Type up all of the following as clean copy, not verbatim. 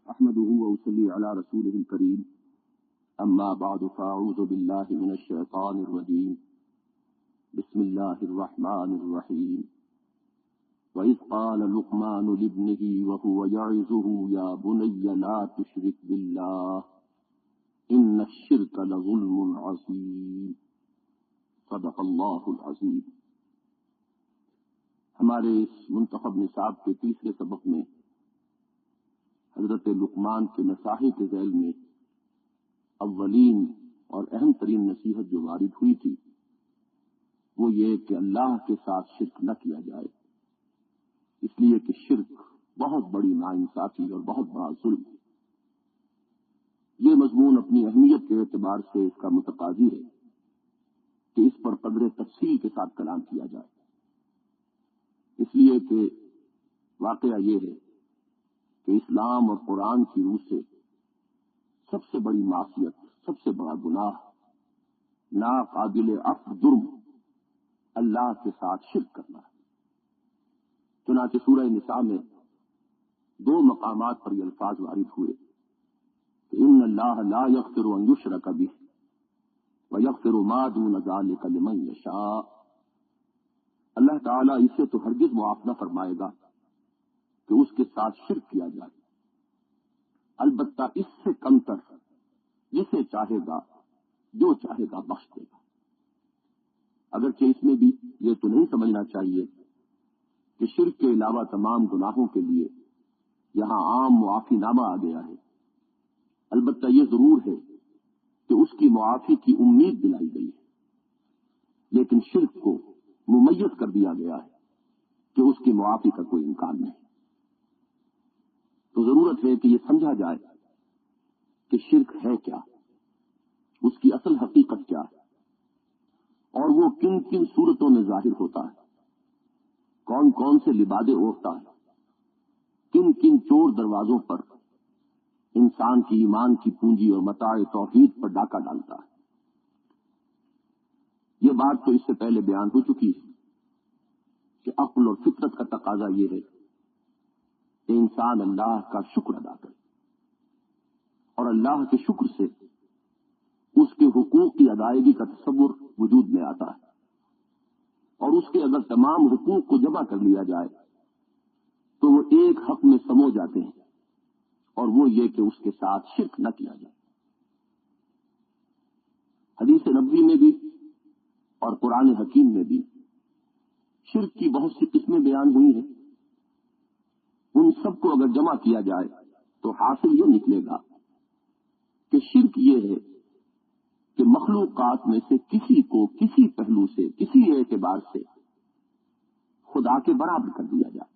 احمده وأصلي على رسوله الكريم اما بعد فاعوذ بالله من الشيطان الرجيم بسم الله الرحمن الرحيم وإذ قال لقمان لابنه وهو يعظه يا بني لا تشرك بالله إن الشرك لظلم عظيم صدق اللہ العظیم۔ ہمارے اس منتخب نصاب کے تیسرے سبق میں حضرت لقمان کے نصاحی کے ذیل میں اولین اور اہم ترین نصیحت جو وارد ہوئی تھی وہ یہ کہ اللہ کے ساتھ شرک نہ کیا جائے، اس لیے کہ شرک بہت بڑی ناانصافی اور بہت بڑا ظلم ہے۔ یہ مضمون اپنی اہمیت کے اعتبار سے اس کا متقاضی ہے کہ اس پر قدر تفصیل کے ساتھ کلام کیا جائے، اس لیے کہ واقعہ یہ ہے کہ اسلام اور قرآن کی روح سے سب سے بڑی معصیت، سب سے بڑا گناہ، ناقابل عفو جرم اللہ کے ساتھ شرک کرنا ہے۔ چنانچہ سورہ نساء میں دو مقامات پر یہ الفاظ وارد ہوئے کہ ان اللہ لا یغفر ان یشرک بہ ویغفر ما دون ذلک لمن یشاء، اللہ تعالیٰ اسے تو ہرگز معاف نہ فرمائے گا کہ اس کے ساتھ شرک کیا جائے، البتہ اس سے کم تر جسے چاہے گا، جو چاہے گا بخش دے گا۔ اگرچہ اس میں بھی یہ تو نہیں سمجھنا چاہیے کہ شرک کے علاوہ تمام گناہوں کے لیے یہاں عام معافی نامہ آ گیا ہے، البتہ یہ ضرور ہے کہ اس کی معافی کی امید دلائی گئی ہے، لیکن شرک کو ممیز کر دیا گیا ہے کہ اس کی معافی کا کوئی امکان نہیں۔ تو ضرورت ہے کہ یہ سمجھا جائے کہ شرک ہے کیا، اس کی اصل حقیقت کیا ہے، اور وہ کن کن صورتوں میں ظاہر ہوتا ہے، کون کون سے لبادے اوڑھتا ہے، کن کن چور دروازوں پر انسان کی ایمان کی پونجی اور متاع توحید پر ڈاکہ ڈالتا ہے۔ یہ بات تو اس سے پہلے بیان ہو چکی ہے کہ عقل اور فطرت کا تقاضا یہ ہے کہ انسان اللہ کا شکر ادا کرے، اور اللہ کے شکر سے اس کے حقوق کی ادائیگی کا تصور وجود میں آتا ہے، اور اس کے اگر تمام حقوق کو جمع کر لیا جائے تو وہ ایک حق میں سمو جاتے ہیں، اور وہ یہ کہ اس کے ساتھ شرک نہ کیا جائے۔ حدیث نبوی میں بھی اور قرآن حکیم میں بھی شرک کی بہت سی قسمیں بیان ہوئی ہیں، ان سب کو اگر جمع کیا جائے تو حاصل یہ نکلے گا کہ شرک یہ ہے کہ مخلوقات میں سے کسی کو کسی پہلو سے، کسی اعتبار سے خدا کے برابر کر دیا جائے،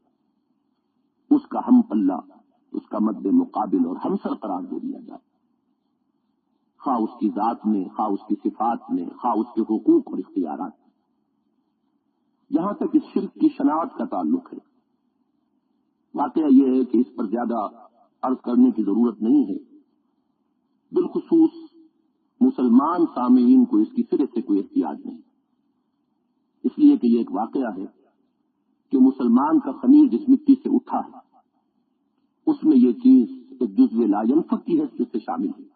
اس کا ہم پلہ، اس کا مد مقابل اور ہمسر قرار دے دیا جائے، خواہ اس کی ذات میں، خواہ اس کی صفات میں، خواہ اس کے حقوق اور اختیارات میں۔ جہاں تک اس شرک کی شناخت کا تعلق ہے، واقعہ یہ ہے کہ اس پر زیادہ عرض کرنے کی ضرورت نہیں ہے، بالخصوص مسلمان سامعین کو اس کی سرے سے کوئی احتیاج نہیں، اس لیے کہ یہ ایک واقعہ ہے کہ مسلمان کا خمیر جس مٹی سے اٹھا ہے اس میں یہ چیز ایک جزو لا ینفک کی حیثیت سے شامل ہے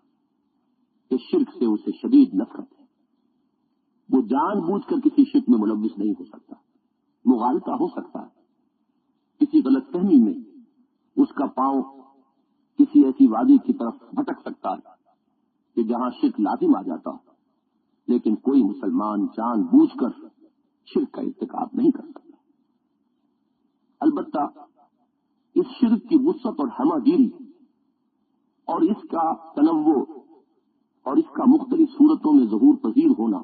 کہ شرک سے اسے شدید نفرت ہے، وہ جان بوجھ کر کسی شرک میں ملوث نہیں ہو سکتا، مغالطہ ہو سکتا ہے، کسی غلط فہمی میں اس کا پاؤں کسی ایسی وادی کی طرف بھٹک سکتا ہے کہ جہاں شرک لازم آ جاتا ہو، لیکن کوئی مسلمان جان بوجھ کر شرک کا ارتکاب نہیں کر سکتا۔ البتہ اس شرک کی وسعت اور ہمہ گیری اور اس کا تنوع اور اس کا مختلف صورتوں میں ظہور پذیر ہونا،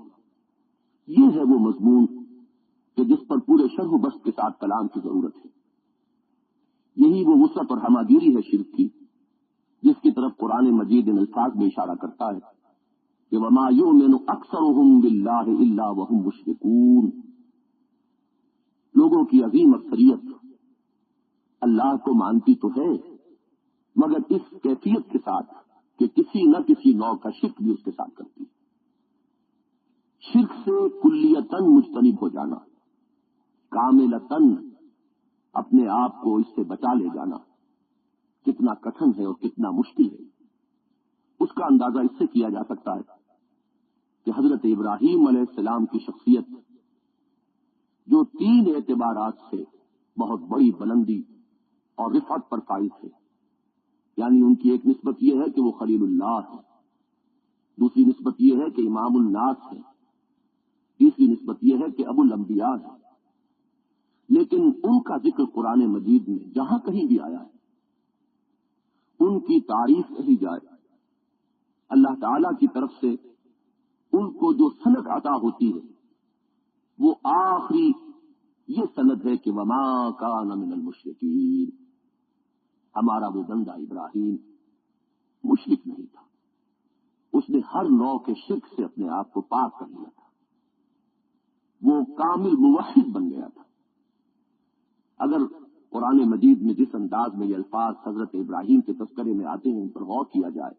یہ ہے وہ مضمون کہ جس پر پورے شرح و بسط کے ساتھ کلام کی ضرورت ہے۔ یہی وہ وسعت اور ہمہ گیری ہے شرک کی جس کی طرف قرآن مجید ان الفاظ میں اشارہ کرتا ہے کہ وَمَا يُؤْمِنُ أَكْثَرُهُمْ بِاللَّهِ إِلَّا وَهُمْ مُشْرِكُونَ، لوگوں کی عظیم اکثریت اللہ کو مانتی تو ہے مگر اس کیفیت کے ساتھ کہ کسی نہ کسی نوع کا شرک بھی اس کے ساتھ کرتی ہے۔ شرک سے کلیتاً مجتنب ہو جانا، کاملتاً اپنے آپ کو اس سے بچا لے جانا، کتنا کٹھن ہے اور کتنا مشکل ہے، اس کا اندازہ اس سے کیا جا سکتا ہے کہ حضرت ابراہیم علیہ السلام کی شخصیت جو 3 اعتبارات سے بہت بڑی بلندی اور رفعت پر فائز ہے، یعنی ان کی ایک نسبت یہ ہے کہ وہ خلیل اللہ ہے، دوسری نسبت یہ ہے کہ امام الناس ہے، تیسری نسبت یہ ہے کہ ابو الانبیاء ہے، لیکن ان کا ذکر قرآن مجید میں جہاں کہیں بھی آیا ہے ان کی تعریف کہی جائے، اللہ تعالی کی طرف سے ان کو جو سند عطا ہوتی ہے وہ آخری یہ سند ہے کہ وما کان من المشرکین، ہمارا وہ بندہ ابراہیم مشرک نہیں تھا، اس نے ہر نوع کے شرک سے اپنے آپ کو پاک کر لیا تھا، وہ کامل موحد بن گیا تھا۔ اگر قرآن مجید میں جس انداز میں یہ الفاظ حضرت ابراہیم کے تذکرے میں آتے ہیں ان پر غور کیا جائے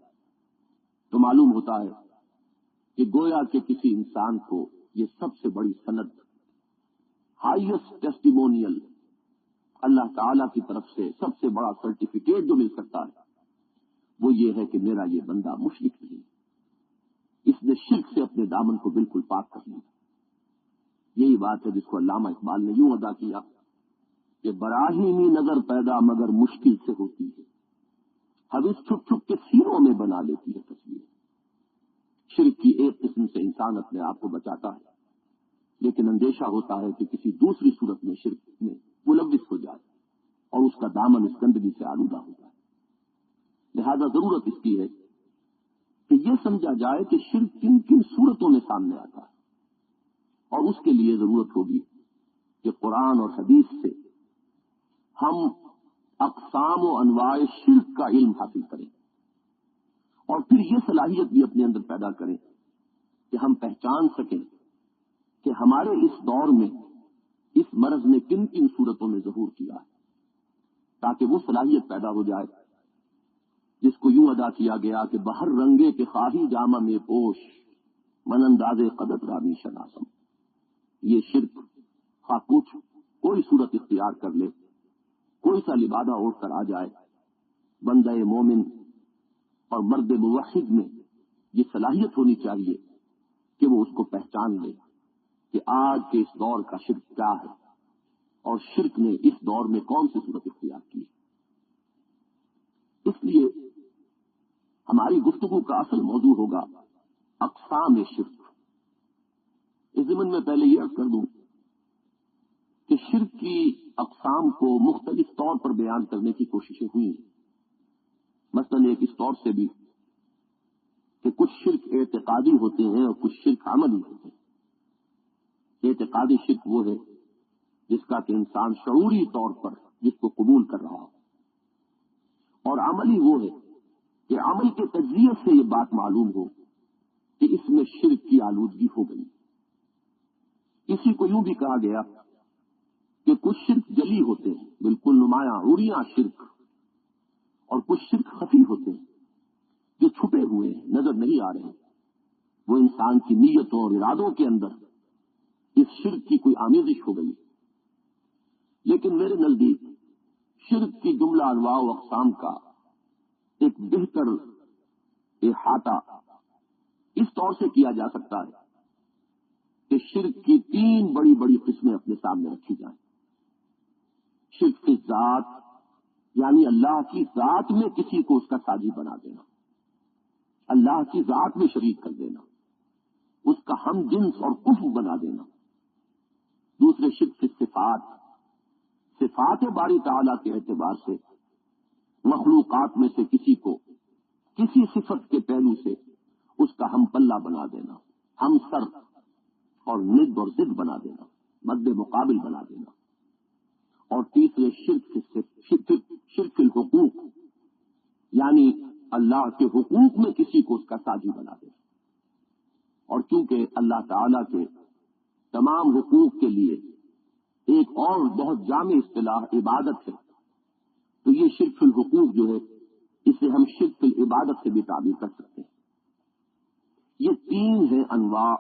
تو معلوم ہوتا ہے کہ گویا کہ کسی انسان کو یہ سب سے بڑی سند، ہائیسٹ ٹیسٹیمونیل، اللہ تعالی کی طرف سے سب سے بڑا سرٹیفکیٹ جو مل سکتا ہے وہ یہ ہے کہ میرا یہ بندہ مشرک نہیں، اس نے شرک سے اپنے دامن کو بالکل پاک کر لیا۔ یہی بات ہے جس کو علامہ اقبال نے یوں ادا کیا کہ براہیمی نظر پیدا مگر مشکل سے ہوتی ہے، حوث چھپ چھپ کے سینوں میں بنا لیتی ہے تصویر۔ شرک کی ایک قسم سے انسان اپنے آپ کو بچاتا ہے، لیکن اندیشہ ہوتا ہے کہ کسی دوسری صورت میں شرک میں ملوث ہو جائے اور اس کا دامن اس گندگی سے آلودہ ہو جائے۔ لہذا ضرورت اس کی ہے کہ یہ سمجھا جائے کہ شرک کن کن صورتوں میں سامنے آتا ہے، اور اس کے لیے ضرورت ہوگی کہ قرآن اور حدیث سے ہم اقسام و انواع شرک کا علم حاصل کریں، اور پھر یہ صلاحیت بھی اپنے اندر پیدا کریں کہ ہم پہچان سکیں کہ ہمارے اس دور میں اس مرض نے کن کن صورتوں میں ظہور کیا ہے، تاکہ وہ صلاحیت پیدا ہو جائے جس کو یوں ادا کیا گیا کہ بہر رنگے کے خواہی جامہ میں پوش من انداز قدر رامی شناسم۔ یہ شرک خواہ کچھ کوئی صورت اختیار کر لے، کوئی سا لبادہ اوڑھ کر آ جائے، بندہ مومن اور مرد موحد میں یہ صلاحیت ہونی چاہیے کہ وہ اس کو پہچان لے کہ آج کے اس دور کا شرک کیا ہے اور شرک نے اس دور میں کون سی صورت اختیار کی ہے۔ اس لیے ہماری گفتگو کا اصل موضوع ہوگا اقسام شرک۔ اس ضمن میں پہلے یہ عرض کر دوں کہ شرک کی اقسام کو مختلف طور پر بیان کرنے کی کوششیں ہوئی ہیں، مثلاً ایک اس طور سے بھی کہ کچھ شرک اعتقادی ہوتے ہیں اور کچھ شرک عملی ہوتے ہیں۔ اعتقادی شرک وہ ہے جس کا کہ انسان شعوری طور پر جس کو قبول کر رہا ہو، اور عملی وہ ہے کہ عمل کے تجزیے سے یہ بات معلوم ہو کہ اس میں شرک کی آلودگی ہو گئی۔ اسی کو یوں بھی کہا گیا کہ کچھ شرک جلی ہوتے ہیں، بالکل نمایاں عریاں شرک، اور کچھ شرک خفی ہوتے ہیں جو چھپے ہوئے ہیں، نظر نہیں آ رہے، وہ انسان کی نیتوں اور ارادوں کے اندر اس شرک کی کوئی آمیزش ہو گئی۔ لیکن میرے نزدیک شرک کی جملہ انواع و اقسام کا ایک بہتر احاطہ اس طور سے کیا جا سکتا ہے کہ شرک کی 3 بڑی بڑی قسمیں اپنے سامنے رکھی جائیں۔ شرک کی ذات، یعنی اللہ کی ذات میں کسی کو اس کا ساجی بنا دینا، اللہ کی ذات میں شریک کر دینا، اس کا ہم جنس اور کفو بنا دینا۔ دوسرے شرک کی صفات باری تعالیٰ کے اعتبار سے مخلوقات میں سے کسی کو کسی صفت کے پہلو سے اس کا ہم پلہ بنا دینا، ہم سر اور ند اور ضد بنا دینا، مد مقابل بنا دینا۔ اور تیسرے شرک الحقوق، یعنی اللہ کے حقوق میں کسی کو اس کا ساجی بنا دینا۔ اور چونکہ اللہ تعالیٰ کے تمام حقوق کے لیے ایک اور بہت جامع اصطلاح عبادت ہے، تو یہ شرک الحقوق جو ہے اسے ہم شرک العبادت سے بھی تعبیر کر سکتے ہیں۔ یہ 3 ہیں انواع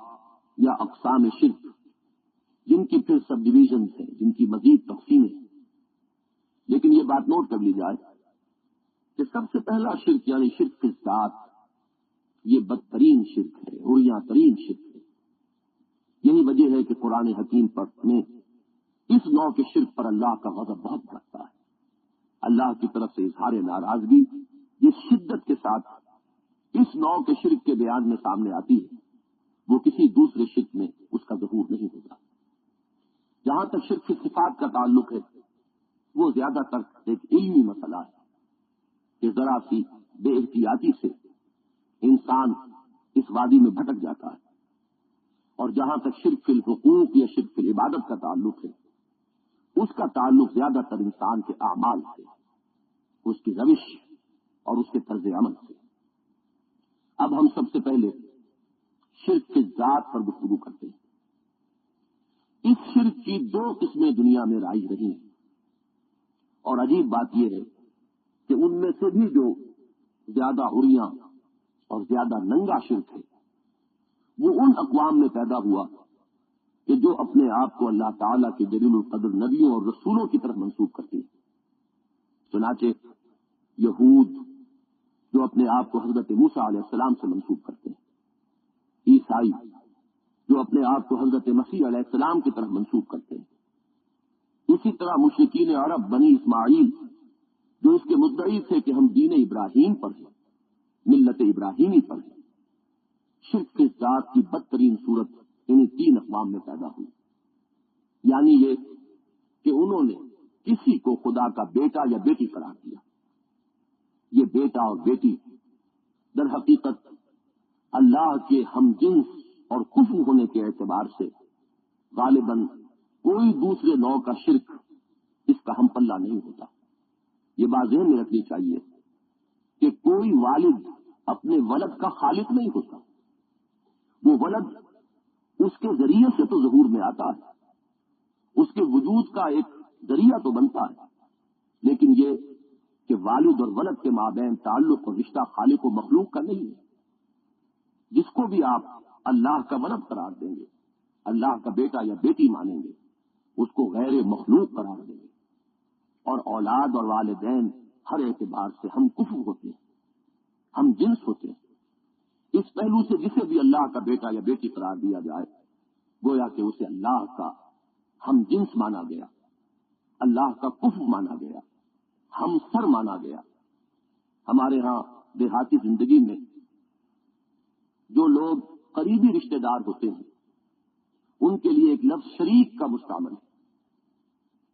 یا اقسام شرک، جن کی پھر سب ڈویژنز ہیں، جن کی مزید تقسیمیں ہیں۔ لیکن یہ بات نوٹ کر لی جائے کہ سب سے پہلا شرک یعنی شرک فی الذات، یہ بدترین شرک ہے، عریاں ترین شرک ہے۔ یہی وجہ ہے کہ قرآن حکیم پر میں اس نوع کے شرک پر اللہ کا غضب بہت بڑھتا ہے۔ اللہ کی طرف سے اظہار ناراضگی جس شدت کے ساتھ اس نوع کے شرک کے بیان میں سامنے آتی ہے، وہ کسی دوسرے شرک میں اس کا ظہور نہیں ہوتا۔ جہاں تک شرک کی صفات کا تعلق ہے، وہ زیادہ تر ایک علمی مسئلہ ہے کہ ذرا سی بے احتیاطی سے انسان اس وادی میں بھٹک جاتا ہے۔ اور جہاں تک شرک فی الحقوق یا شرک فی العبادت کا تعلق ہے، اس کا تعلق زیادہ تر انسان کے اعمال سے، اس کی روش اور اس کے طرز عمل سے۔ اب ہم سب سے پہلے شرک کی ذات پر گفتگو کرتے ہیں۔ اس شرک کی دو قسمیں دنیا میں رائج رہی ہیں، اور عجیب بات یہ ہے کہ ان میں سے بھی جو زیادہ عریاں اور زیادہ ننگا شرک ہے، وہ ان اقوام میں پیدا ہوا کہ جو اپنے آپ کو اللہ تعالیٰ کے جلیل القدر نبیوں اور رسولوں کی طرف منسوب کرتے ہیں۔ چنانچہ یہود جو اپنے آپ کو حضرت موسیٰ علیہ السلام سے منسوب کرتے ہیں، عیسائی جو اپنے آپ کو حضرت مسیح علیہ السلام کی طرف منسوب کرتے ہیں، اسی طرح مشرکین عرب بنی اسماعیل جو اس کے مدعی تھے کہ ہم دین ابراہیم پر ہیں، ملت ابراہیمی پر ہیں۔ شرک کی ذات کی بدترین صورت انہیں تین اقوام میں پیدا ہوئی، یعنی یہ کہ انہوں نے کسی کو خدا کا بیٹا یا بیٹی قرار دیا۔ یہ بیٹا اور بیٹی در حقیقت اللہ کے ہم جنس اور کفو ہونے کے اعتبار سے غالباً کوئی دوسرے نوع کا شرک اس کا ہم پلہ نہیں ہوتا۔ یہ بات ذہن میں رکھنی چاہیے کہ کوئی والد اپنے ولد کا خالق نہیں ہوتا، وہ ولد اس کے ذریعے سے تو ظہور میں آتا ہے، اس کے وجود کا ایک ذریعہ تو بنتا ہے، لیکن یہ کہ والد اور ولد کے مابین تعلق اور رشتہ خالق و مخلوق کا نہیں ہے۔ جس کو بھی آپ اللہ کا ولد قرار دیں گے، اللہ کا بیٹا یا بیٹی مانیں گے، اس کو غیر مخلوق قرار دیں گے۔ اور اولاد اور والدین ہر اعتبار سے ہم کفو ہوتے ہیں، ہم جنس ہوتے ہیں۔ اس پہلو سے جسے بھی اللہ کا بیٹا یا بیٹی قرار دیا جائے، گویا کہ اسے اللہ کا ہم جنس مانا گیا، اللہ کا کفو مانا گیا، ہم سر مانا گیا۔ ہمارے ہاں دیہاتی زندگی میں جو لوگ قریبی رشتہ دار ہوتے ہیں، ان کے لیے ایک لفظ شریک کا مستعمل ہے،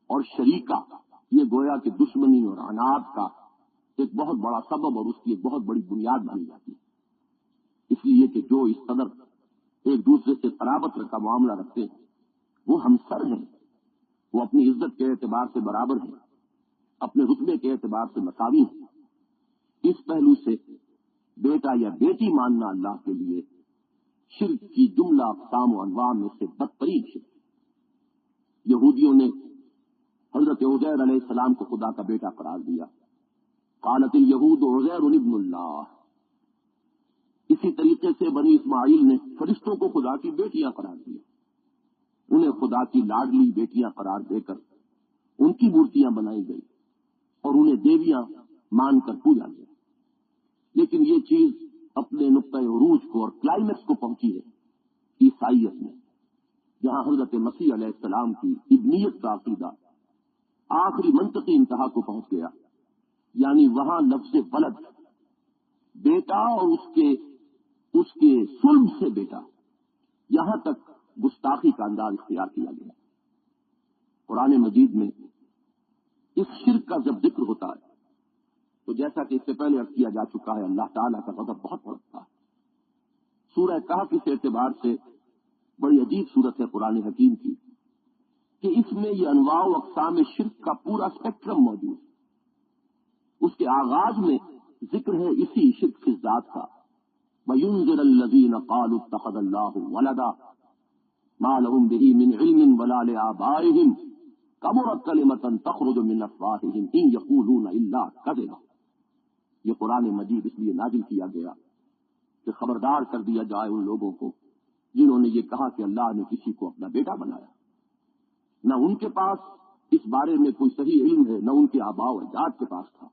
اور شریکہ یہ گویا کہ دشمنی اور عناد کا ایک بہت بڑا سبب اور اس کی ایک بہت بڑی بنیاد بن جاتی ہے۔ اس لیے کہ جو اس قدر ایک دوسرے سے قرابت کا معاملہ رکھتے ہیں، وہ ہمسر ہیں، وہ اپنی عزت کے اعتبار سے برابر ہیں، اپنے رتبے کے اعتبار سے مساوی ہیں۔ اس پہلو سے بیٹا یا بیٹی ماننا اللہ کے لیے شرک کی جملہ اقسام و انواع میں سے بدترین شرک۔ یہودیوں نے حضرت عزیر علیہ السلام کو خدا کا بیٹا قرار دیا، قالت الیہود عزیر ابن اللہ۔ اسی طریقے سے بنی اسماعیل نے فرشتوں کو خدا کی بیٹیاں قرار دیا، انہیں خدا کی لاڈلی بیٹیاں قرار دے کر ان کی مورتیاں بنائی گئی اور انہیں دیویاں مان کر پوجا گیا۔ لیکن یہ چیز اپنے نقطۂ عروج کو اور کلائمیکس کو پہنچی ہے عیسائیت میں، جہاں حضرت مسیح علیہ السلام کی ابنیت کا عقیدہ آخری منطقی انتہا کو پہنچ گیا، یعنی وہاں لفظ ولد، بیٹا اور اس کے صلب سے بیٹا، یہاں تک گستاخی کا انداز اختیار کیا گیا۔ قرآن مجید میں اس شرک کا جب ذکر ہوتا ہے تو جیسا کہ اس سے پہلے عرض کیا جا چکا ہے، اللہ تعالیٰ کا غضب بہت بڑھتا ہے۔ سورہ کہف اس اعتبار سے بڑی عجیب صورت ہے قرآن حکیم کی کہ اس میں یہ انواع و اقسام شرک کا پورا اسپیکٹرم موجود ہے۔ اس کے آغاز میں ذکر ہے اسی شرک کی ذات کا، وَيُنذِرَ الَّذِينَ قَالُوا اتَّخَذَ اللَّهُ وَلَدًا مَا لَهُم بِهِ مِنْ عِلْمٍ وَلَا لِآبَائِهِمْ كَبُرَتْ كَلِمَةً تَخْرُجُ مِنْ أَفْوَاهِهِمْ إِنْ يَقُولُونَ إِلَّا كَذِبًا۔ یہ قرآن مجید اس لیے نازل کیا گیا کہ خبردار کر دیا جائے ان لوگوں کو جنہوں نے یہ کہا کہ اللہ نے کسی کو اپنا بیٹا بنایا۔ نہ ان کے پاس اس بارے میں کوئی صحیح علم ہے، نہ ان کے آباء و اجداد کے پاس تھا۔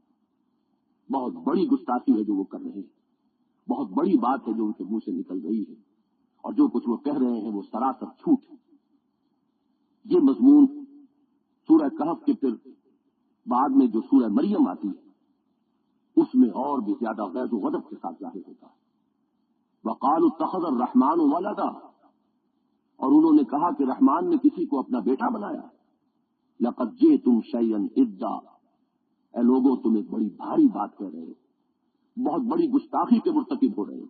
بہت بڑی گستاخی ہے جو وہ کر رہے ہیں، بہت بڑی بات ہے جو ان کے منہ سے نکل رہی ہے، اور جو کچھ وہ کہہ رہے ہیں وہ سراسر جھوٹ ہے۔ یہ مضمون سورہ کہف کے پھر بعد میں جو سورہ مریم آتی ہے اس میں اور بھی زیادہ غیظ و غضب کے ساتھ ظاہر ہوتا ہے۔ وقالوا اتخذ الرحمن ولدا، اور انہوں نے کہا کہ رحمان نے کسی کو اپنا بیٹا بنایا۔ لقد جئتم شیئا ادا، اے لوگوں تم ایک بڑی بھاری بات کہہ رہے ہو، بہت بڑی گستاخی کے مرتکب ہو رہے ہو۔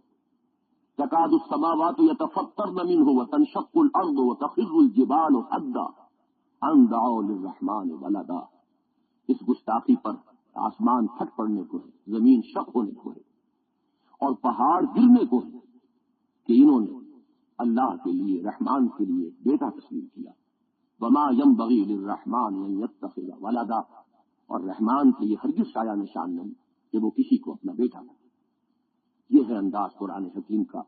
تکاد السماوات یتفطرن منه وتنشق الارض وتخر الجبال حدا ان دعوا للرحمن ولدا، اس گستاخی پر آسمان پھٹ پڑنے کو ہے، زمین شق ہونے کو ہے، اور پہاڑ گرنے کو ہے کہ انہوں نے اللہ کے لیے، رحمان کے لیے بیٹا تسلیم کیا۔ وما ينبغي للرحمن ان يتخذ ولدا، اور رحمان کے لیے ہرگز شایع نشان نہیں کہ وہ کسی کو اپنا بیٹا بنائے۔ یہ ہے انداز قرآن حکیم کا،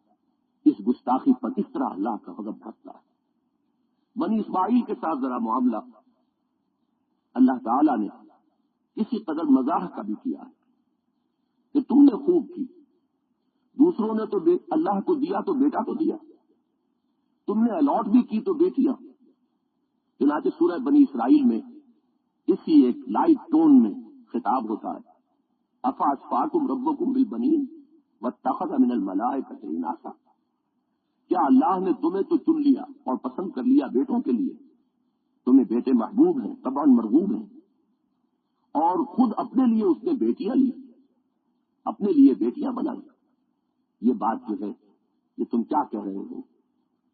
اس گستاخی پر اس طرح اللہ کا غضب بھڑکتا ہے۔ بنی اسماعیل کے ساتھ ذرا معاملہ اللہ تعالیٰ نے کسی قدر مزاح کا بھی کیا ہے کہ تم نے خوب کی، دوسروں نے تو اللہ کو دیا تو بیٹا تو دیا، تم نے الاٹ بھی کی تو بیٹیاں۔ چنانچہ سورہ بنی اسرائیل میں اسی ایک لائٹ ٹون میں خطاب ہوتا ہے، افاصفاکم ربکم بالبنین واتخذ من الملائکۃ اناثا، کیا اللہ نے تمہیں تو چن لیا اور پسند کر لیا بیٹوں کے لیے، تمہیں بیٹے محبوب ہیں، طبعا مرغوب ہیں، اور خود اپنے لیے اس نے بیٹیاں لی، اپنے لیے بیٹیاں بنائی۔ یہ بات جو ہے یہ تم کیا کہہ رہے ہو،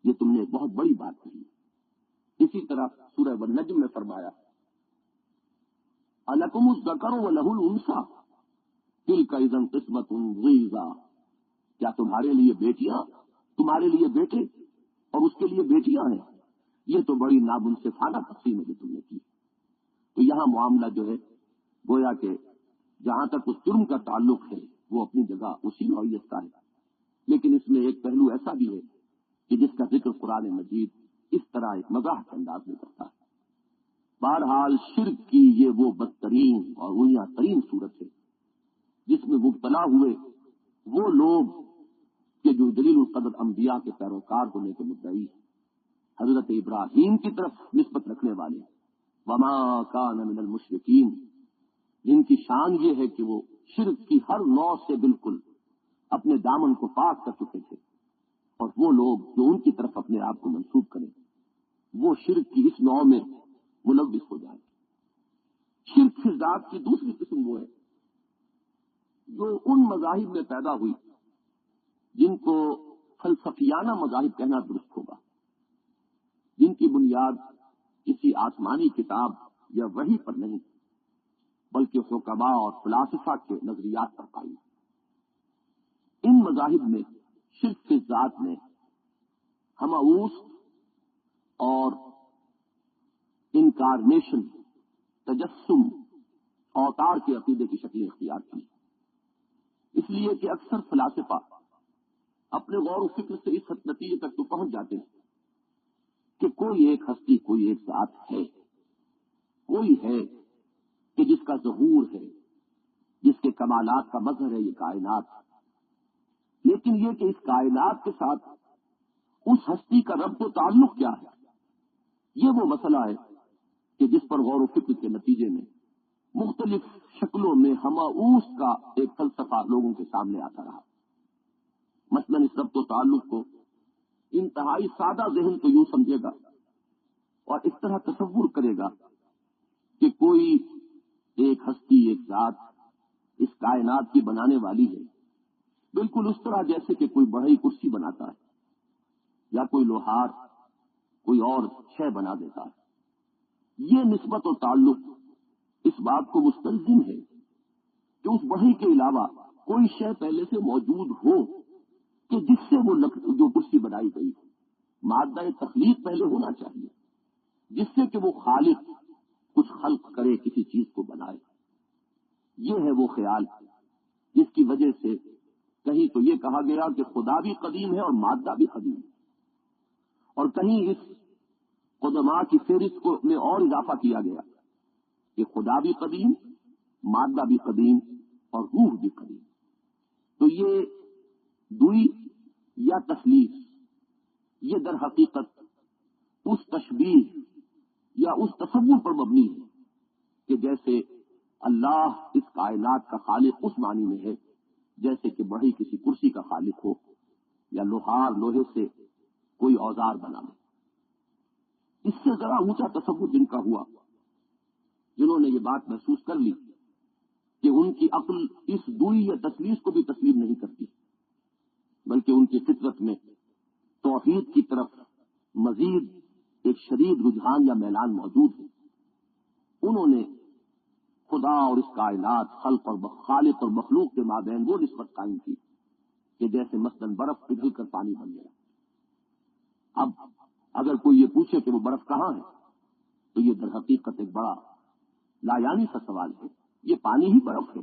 یہ تم نے بہت بڑی بات کہی۔ اسی طرح سورہ النجم میں فرمایا الکم الذکر ولہ الانثی تلک اذا قسمۃ ضیزی، کیا تمہارے لیے بیٹیاں، تمہارے لیے بیٹے اور اس کے لیے بیٹیاں ہیں، یہ تو بڑی نامنصفانہ تقسیم ہے جو تم نے کی۔ تو یہاں معاملہ جو ہے گویا کہ جہاں تک اس جرم کا تعلق ہے وہ اپنی جگہ اسی نوعیت کا ہے، لیکن اس میں ایک پہلو ایسا بھی ہے کہ جس کا ذکر قرآن مجید اس طرح ایک مزاح کے انداز میں کرتا ہے۔ بہرحال شرک کی یہ وہ بدترین اور اونیا ترین صورت ہے جس میں مبتلا ہوئے وہ لوگ کہ جو جلیل القدر انبیاء کے پیروکار ہونے کے مدعی ہیں، حضرت ابراہیم کی طرف نسبت رکھنے والے، وما کان من المشرکین، جن کی شان یہ ہے کہ وہ شرک کی ہر نوع سے بالکل اپنے دامن کو پاک کر چکے تھے، اور وہ لوگ جو ان کی طرف اپنے آپ کو منسوب کریں وہ شرک کی اس نوع میں ملوث ہو جائیں۔ شرک فی ذات کی دوسری قسم وہ ہے جو ان مذاہب میں پیدا ہوئی جن کو فلسفیانہ مذاہب کہنا درست ہوگا، جن کی بنیاد کسی آسمانی کتاب یا وحی پر نہیں بلکہ حکماء اور فلاسفہ کے نظریات پر پائی۔ ان مذاہب میں شرک کی ذات میں ہمعوس اور انکارنیشن، تجسم، اوتار کے عقیدے کی شکلیں اختیار کی، اس لیے کہ اکثر فلاسفہ اپنے غور و فکر سے اس حد نتیجے تک تو پہنچ جاتے ہیں کہ کوئی ایک ہستی، کوئی ایک ذات ہے، کوئی ہے کہ جس کا ظہور ہے، جس کے کمالات کا مظہر ہے یہ کائنات، لیکن یہ کہ اس کائنات کے ساتھ اس ہستی کا ربط و تعلق کیا ہے، یہ وہ مسئلہ ہے کہ جس پر غور و فکر کے نتیجے میں مختلف شکلوں میں ہمعوس کا ایک فلسفہ لوگوں کے سامنے آتا رہا۔ مثلا اس ربط و تعلق کو انتہائی سادہ ذہن تو یوں سمجھے گا اور اس طرح تصور کرے گا کہ کوئی ایک ہستی، ایک ذات اس کائنات کی بنانے والی ہے، بالکل اس طرح جیسے کہ کوئی بڑھئی کرسی بناتا ہے یا کوئی لوہار کوئی اور شے بنا دیتا ہے۔ یہ نسبت و تعلق اس بات کو مستلزم ہے کہ اس بڑھئی کے علاوہ کوئی شے پہلے سے موجود ہو کہ جس سے وہ جو کرسی بنائی گئی مادہ تخلیق پہلے ہونا چاہیے، جس سے کہ وہ خالق کچھ خلق کرے، کسی چیز کو بنائے۔ یہ ہے وہ خیال جس کی وجہ سے کہیں تو یہ کہا گیا کہ خدا بھی قدیم ہے اور مادہ بھی قدیم ہے، اور کہیں اس قدماء کی فہرست میں اور اضافہ کیا گیا کہ خدا بھی قدیم، مادہ بھی قدیم اور روح بھی قدیم. تو یہ دوئی یا تثلیث یہ در حقیقت اس تشبیہ یا اس تصور پر مبنی ہے کہ جیسے اللہ اس کائنات کا خالق اس معنی میں ہے جیسے کہ بڑی کسی کرسی کا خالق ہو یا لوہار لوہے سے کوئی اوزار بنا لے. اس سے ذرا اونچا تصور جن کا ہوا، جنہوں نے یہ بات محسوس کر لی کہ ان کی عقل اس دوئی یا تثلیث کو بھی تسلیم نہیں کرتی، بلکہ ان کی فطرت میں توحید کی طرف مزید ایک شدید رجحان یا میلان موجود ہے، انہوں نے خدا اور اس کائنات خالق اور مخلوق کے مابین وہ نسبت قائم کی کہ جیسے مثلاً برف پگھل کر پانی بن گیا. اب اگر کوئی یہ پوچھے کہ وہ برف کہاں ہے تو یہ در حقیقت ایک بڑا لایانی سا سوال ہے. یہ پانی ہی برف ہے،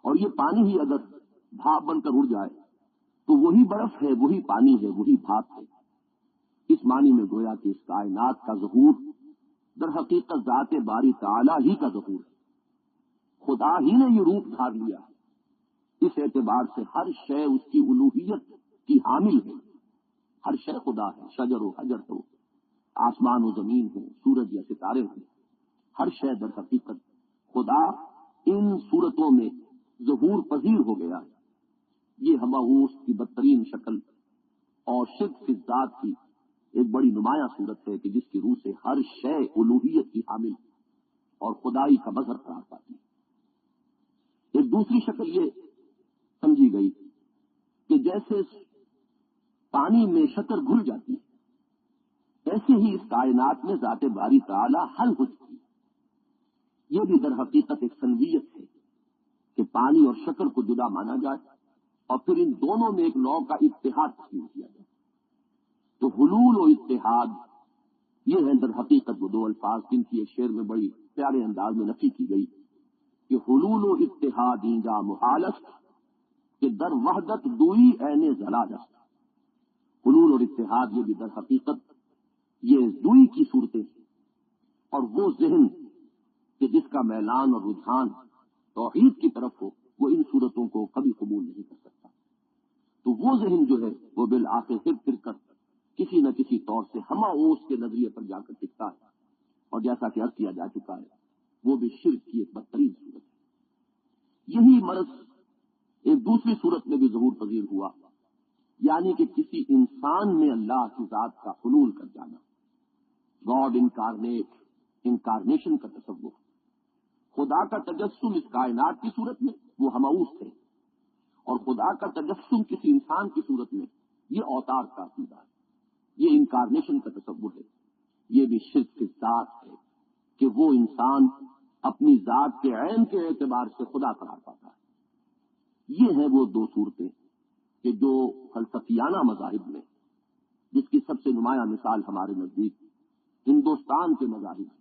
اور یہ پانی ہی اگر بھاپ بن کر اڑ جائے تو وہی برف ہے، وہی پانی ہے، وہی بھاپ ہے. اس معنی میں گویا کہ اس کائنات کا ظہور در حقیقت ذات باری تعالی ہی کا ظہور ہے. خدا ہی نے یہ روپ دھار لیا. اس اعتبار سے ہر شے اس کی الوہیت کی حامل ہے. ہر شے خدا ہے، شجر و حجر ہو، آسمان و زمین ہو، سورج یا ستارے ہو، ہر شے در حقیقت خدا ان صورتوں میں ظہور پذیر ہو گیا ہے. یہ ہماؤس کی بدترین شکل اور شرک فی الذات کی ایک بڑی نمایاں صورت ہے کہ جس کی روح سے ہر شے الوہیت کی حامل اور خدائی کا مظہر قرار پاتی ہے. ایک دوسری شکل یہ سمجھی گئی کہ جیسے پانی میں شکر گھل جاتی ہے، ایسے ہی اس کائنات میں ذات باری تعالی حل ہو چکی ہے. یہ بھی در حقیقت ایک سنویت ہے کہ پانی اور شکر کو جدا مانا جائے اور پھر ان دونوں میں ایک نوع کا اتحاد تسلیم کیا جائے. تو حلول و اتحاد یہ ہے در حقیقت وہ دو الفاظ جن کی ایک شعر میں بڑی پیارے انداز میں نفی کی گئی کہ حلول و اتحاد اینجا محالست کہ در وحدت دوئی عین زلالست. حلول اور اتحاد یہ بھی در حقیقت یہ دوئی کی صورتیں ہیں، اور وہ ذہن کہ جس کا میلان اور رجحان توحید کی طرف ہو وہ ان صورتوں کو کبھی قبول نہیں کر سکتا. تو وہ ذہن جو ہے وہ بالآخر پھر کر کسی نہ کسی طور سے ہماؤس کے نظریے پر جا کر ٹکتا ہے، اور جیسا کہ عرض کیا جا چکا ہے وہ بھی شرک کی ایک بدترین صورت ہے. یہی مرض ایک دوسری صورت میں بھی ظہور پذیر ہوا، یعنی کہ کسی انسان میں اللہ کی ذات کا حلول کر جانا، گاڈ انکارنیشن کا تصور. خدا کا تجسم اس کائنات کی صورت میں وہ ہماؤس تھے، اور خدا کا تجسم کسی انسان کی صورت میں یہ اوتار کا عقیدہ ہے، یہ انکارنیشن کا تصور ہے. یہ بھی شرک کی ذات ہے کہ وہ انسان اپنی ذات کے عین کے اعتبار سے خدا قرار پاتا ہے. یہ ہیں وہ دو صورتیں کہ جو فلسفیانہ مذاہب میں، جس کی سب سے نمایاں مثال ہمارے نزدیک ہندوستان کے مذاہب ہیں،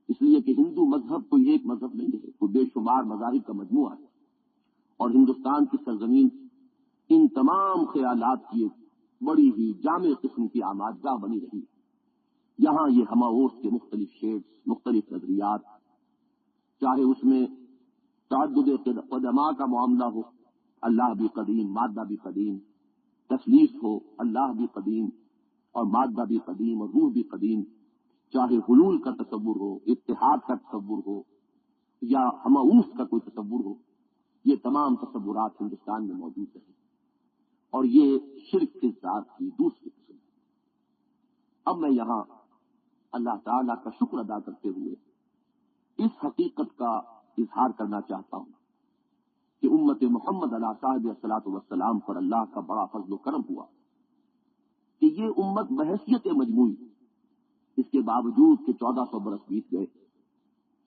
اس لیے کہ ہندو مذہب کوئی ایک مذہب نہیں ہے، کوئی بے شمار مذاہب کا مجموعہ ہے، اور ہندوستان کی سرزمین ان تمام خیالات کی ایک بڑی ہی جامع قسم کی آمادگاہ بنی رہی. یہاں یہ ہماؤس کے مختلف شیڈز، مختلف نظریات، چاہے اس میں تعدد قدماء کا معاملہ ہو، اللہ بھی قدیم مادہ بھی قدیم، تثلیث ہو، اللہ بھی قدیم اور مادہ بھی قدیم اور روح بھی قدیم، چاہے حلول کا تصور ہو، اتحاد کا تصور ہو، یا ہماؤس کا کوئی تصور ہو، یہ تمام تصورات ہندوستان میں موجود ہیں، اور یہ شرک کی ذات کی دوسری قسم ہے. اب میں یہاں اللہ تعالیٰ کا شکر ادا کرتے ہوئے اس حقیقت کا اظہار کرنا چاہتا ہوں کہ امت محمد علیہ صاحب الصلاۃ والسلام پر اللہ کا بڑا فضل و کرم ہوا کہ یہ امت بحیثیت مجموعی، اس کے باوجود کہ 1400 برس بیت گئے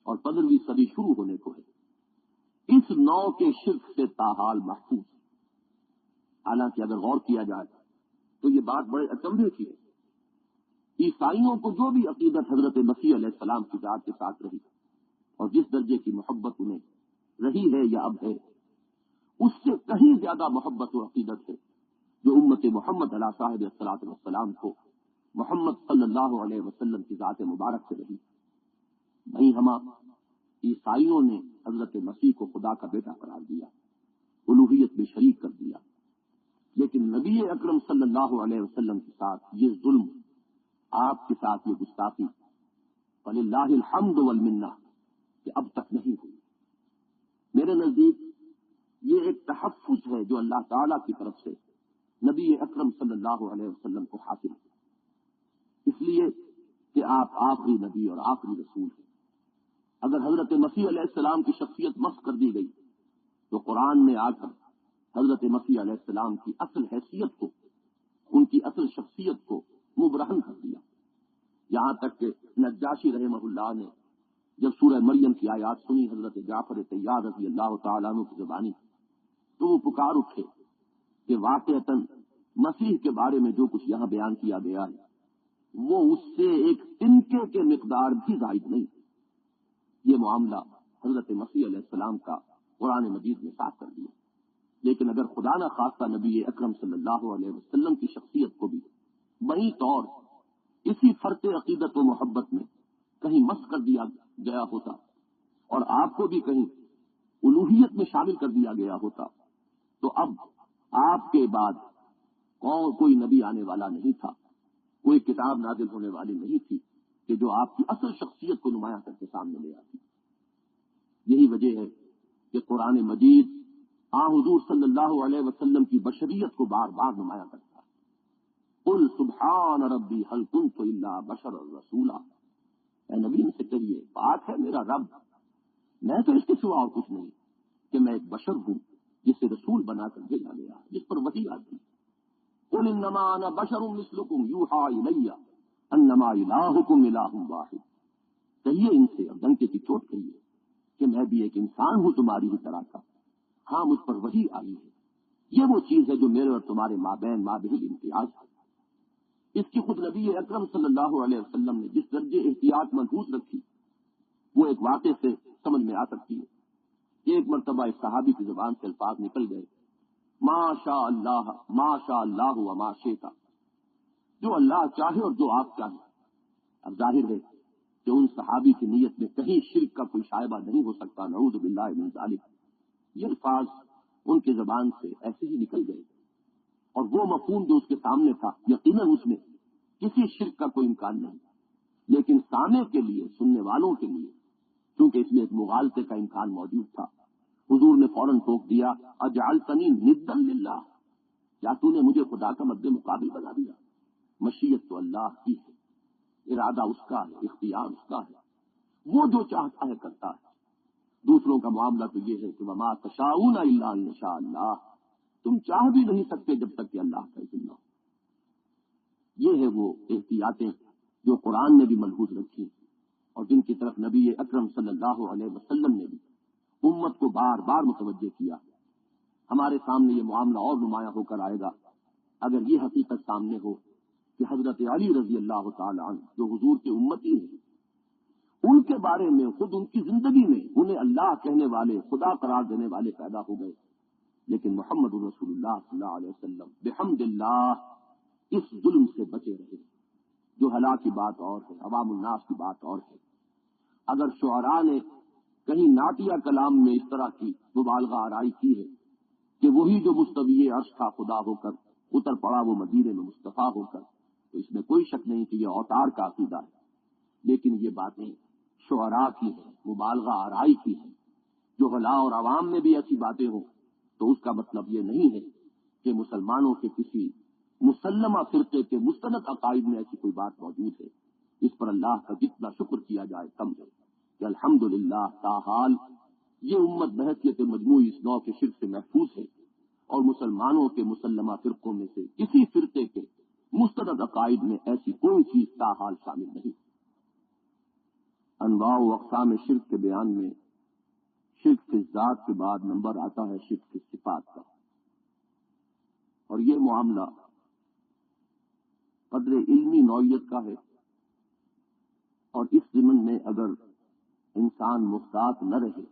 اور 15ویں صدی شروع ہونے کو ہے، اس نو کے شرک سے تاحال محفوظ. حالانکہ اگر غور کیا جائے تو یہ بات بڑے اچنبھے کی ہے. عیسائیوں کو جو بھی عقیدت حضرت مسیح علیہ السلام کی ذات کے ساتھ رہی اور جس درجے کی محبت انہیں رہی ہے یا اب ہے، اس سے کہیں زیادہ محبت و عقیدت ہے جو امت محمد علیہ صاحب الصلاۃ والسلام کو محمد صلی اللہ علیہ وسلم کی ذات مبارک سے رہی. نہیں ہما عیسائیوں نے حضرت مسیح کو خدا کا بیٹا قرار دیا، الوہیت میں شریک کر دیا، لیکن نبی اکرم صلی اللہ علیہ وسلم کے ساتھ یہ ظلم، آپ کے ساتھ یہ گستاخی فللہ الحمد والمنہ کہ اب تک نہیں ہوئی۔ میرے نزدیک یہ ایک تحفظ ہے جو اللہ تعالیٰ کی طرف سے نبی اکرم صلی اللہ علیہ وسلم کو حاصل ہے، اس لیے کہ آپ آخری نبی اور آخری رسول ہیں۔ اگر حضرت مسیح علیہ السلام کی شخصیت مسخ کر دی گئی تو قرآن نے آ کر حضرت مسیح علیہ السلام کی اصل حیثیت کو، ان کی اصل شخصیت کو مبرہن کر دیا، یہاں تک کہ نجاشی رحمہ اللہ نے جب سورہ مریم کی آیات سنی حضرت جعفر طیار رضی اللہ تعالیٰ عنہ کی زبانی، تو وہ پکار اٹھے کہ واقعتاً مسیح کے بارے میں جو کچھ یہاں بیان کیا گیا ہے وہ اس سے ایک تنکے کے مقدار بھی زائد نہیں۔ یہ معاملہ حضرت مسیح علیہ السلام کا قرآن مجید نے صاف کر دیا، لیکن اگر خدا نہ خواستہ نبی اکرم صلی اللہ علیہ وسلم کی شخصیت کو بھی بڑی طور اسی فرط عقیدت و محبت میں کہیں مسخ کر دیا گیا ہوتا اور آپ کو بھی کہیں الوہیت میں شامل کر دیا گیا ہوتا تو اب آپ کے بعد کوئی نبی آنے والا نہیں تھا، کوئی کتاب نازل ہونے والی نہیں تھی کہ جو آپ کی اصل شخصیت کو نمایاں کر کے سامنے لے آتی۔ یہی وجہ ہے کہ قرآن مجید حضور صلی اللہ علیہ وسلم کی بشریت کو بار بار نمایاں کرتا ہے۔ قل سبحان ربی هل كنت الا بشرا رسولا، اے نبی ان سے کہیے پاک ہے میرا رب، میں تو اس کے سوا اور کچھ نہیں کہ میں ایک بشر ہوں جسے رسول بنا کر بھیجا گیا، جس پر وحی آتی۔ قل انما انا بشر مثلكم يوحى الي انما الهكم اله واحد، کہیے ان سے اور ڈنکے کی چوٹ کہیے کہ میں بھی ایک انسان ہوں تمہاری ہی طرح کا، ہاں مجھ پر وحی آئی ہے۔ یہ وہ چیز ہے جو میرے اور تمہارے مابین مابہل امتیاز ہے۔ اس کی خود نبی اکرم صلی اللہ علیہ وسلم نے جس درجے احتیاط محفوظ رکھی وہ ایک واقعے سے سمجھ میں آ سکتی ہے۔ ایک مرتبہ ایک صحابی کی زبان سے الفاظ نکل گئے، ما شاء اللہ وما شئت، جو اللہ چاہے اور جو آپ چاہیں۔ اب ظاہر ہے کہ ان صحابی کی نیت میں کہیں شرک کا کوئی شائبہ نہیں ہو سکتا، نعوذ باللہ من ذالک۔ یہ الفاظ ان کی زبان سے ایسے ہی نکل گئے اور وہ مفہوم جو اس کے سامنے تھا یقیناً اس میں کسی شرک کا کوئی امکان نہیں، لیکن سامع کے لیے، سننے والوں کے لیے، کیونکہ اس میں ایک مغالطے کا امکان موجود تھا، حضور نے فوراً ٹوک دیا، اجعلتنی ندا للہ، کیا تو نے مجھے خدا کا مد مقابل بنا دیا؟ مشیت تو اللہ کی ہے، ارادہ اس کا ہے، اختیار اس کا ہے، وہ جو چاہتا ہے کرتا ہے۔ دوسروں کا معاملہ تو یہ ہے کہ وما تشاؤون الا ان یشاء اللہ، تم چاہ بھی نہیں سکتے جب تک کہ اللہ کا اذن نہ ہو۔ یہ ہے وہ احتیاطیں جو قرآن نے بھی ملحوظ رکھی اور جن کی طرف نبی اکرم صلی اللہ علیہ وسلم نے بھی امت کو بار بار متوجہ کیا۔ ہمارے سامنے یہ معاملہ اور نمایاں ہو کر آئے گا اگر یہ حقیقت سامنے ہو کہ حضرت علی رضی اللہ تعالی عنہ جو حضور کے امتی ہیں، ان کے بارے میں خود ان کی زندگی میں انہیں اللہ کہنے والے، خدا قرار دینے والے پیدا ہو گئے، لیکن محمد رسول اللہ صلی اللہ علیہ وسلم بحمد اللہ اس ظلم سے بچے رہے۔ جو ہلاک کی بات اور ہے، عوام الناس کی بات اور ہے۔ اگر شعراء نے کہیں نعتیہ کلام میں اس طرح کی مبالغہ آرائی کی ہے کہ وہی جو مستوی عرش تھا خدا ہو کر اتر پڑا وہ مدینے میں مصطفیٰ ہو کر، تو اس میں کوئی شک نہیں کہ یہ اوتار کا عقیدہ ہے، لیکن یہ باتیں شعراء کی ہیں، مبالغہ آرائی کی ہیں۔ جو حلا اور عوام میں بھی ایسی باتیں ہوں تو اس کا مطلب یہ نہیں ہے کہ مسلمانوں کے کسی مسلمہ فرقے کے مستند عقائد میں ایسی کوئی بات موجود ہے۔ اس پر اللہ کا جتنا شکر کیا جائے کم ہے کہ الحمدللہ تاحال یہ امت بحیثیت مجموعی اس نوع کے شرک سے محفوظ ہے اور مسلمانوں کے مسلمہ فرقوں میں سے کسی فرقے کے مستند عقائد میں ایسی کوئی چیز تاحال شامل نہیں۔ انواع و اقسام شرک کے بیان میں شرک فی ذات کے بعد نمبر آتا ہے شرک فی صفات کا، اور یہ معاملہ قدر علمی نوعیت کا ہے، اور اس ضمن میں اگر انسان محتاط نہ رہے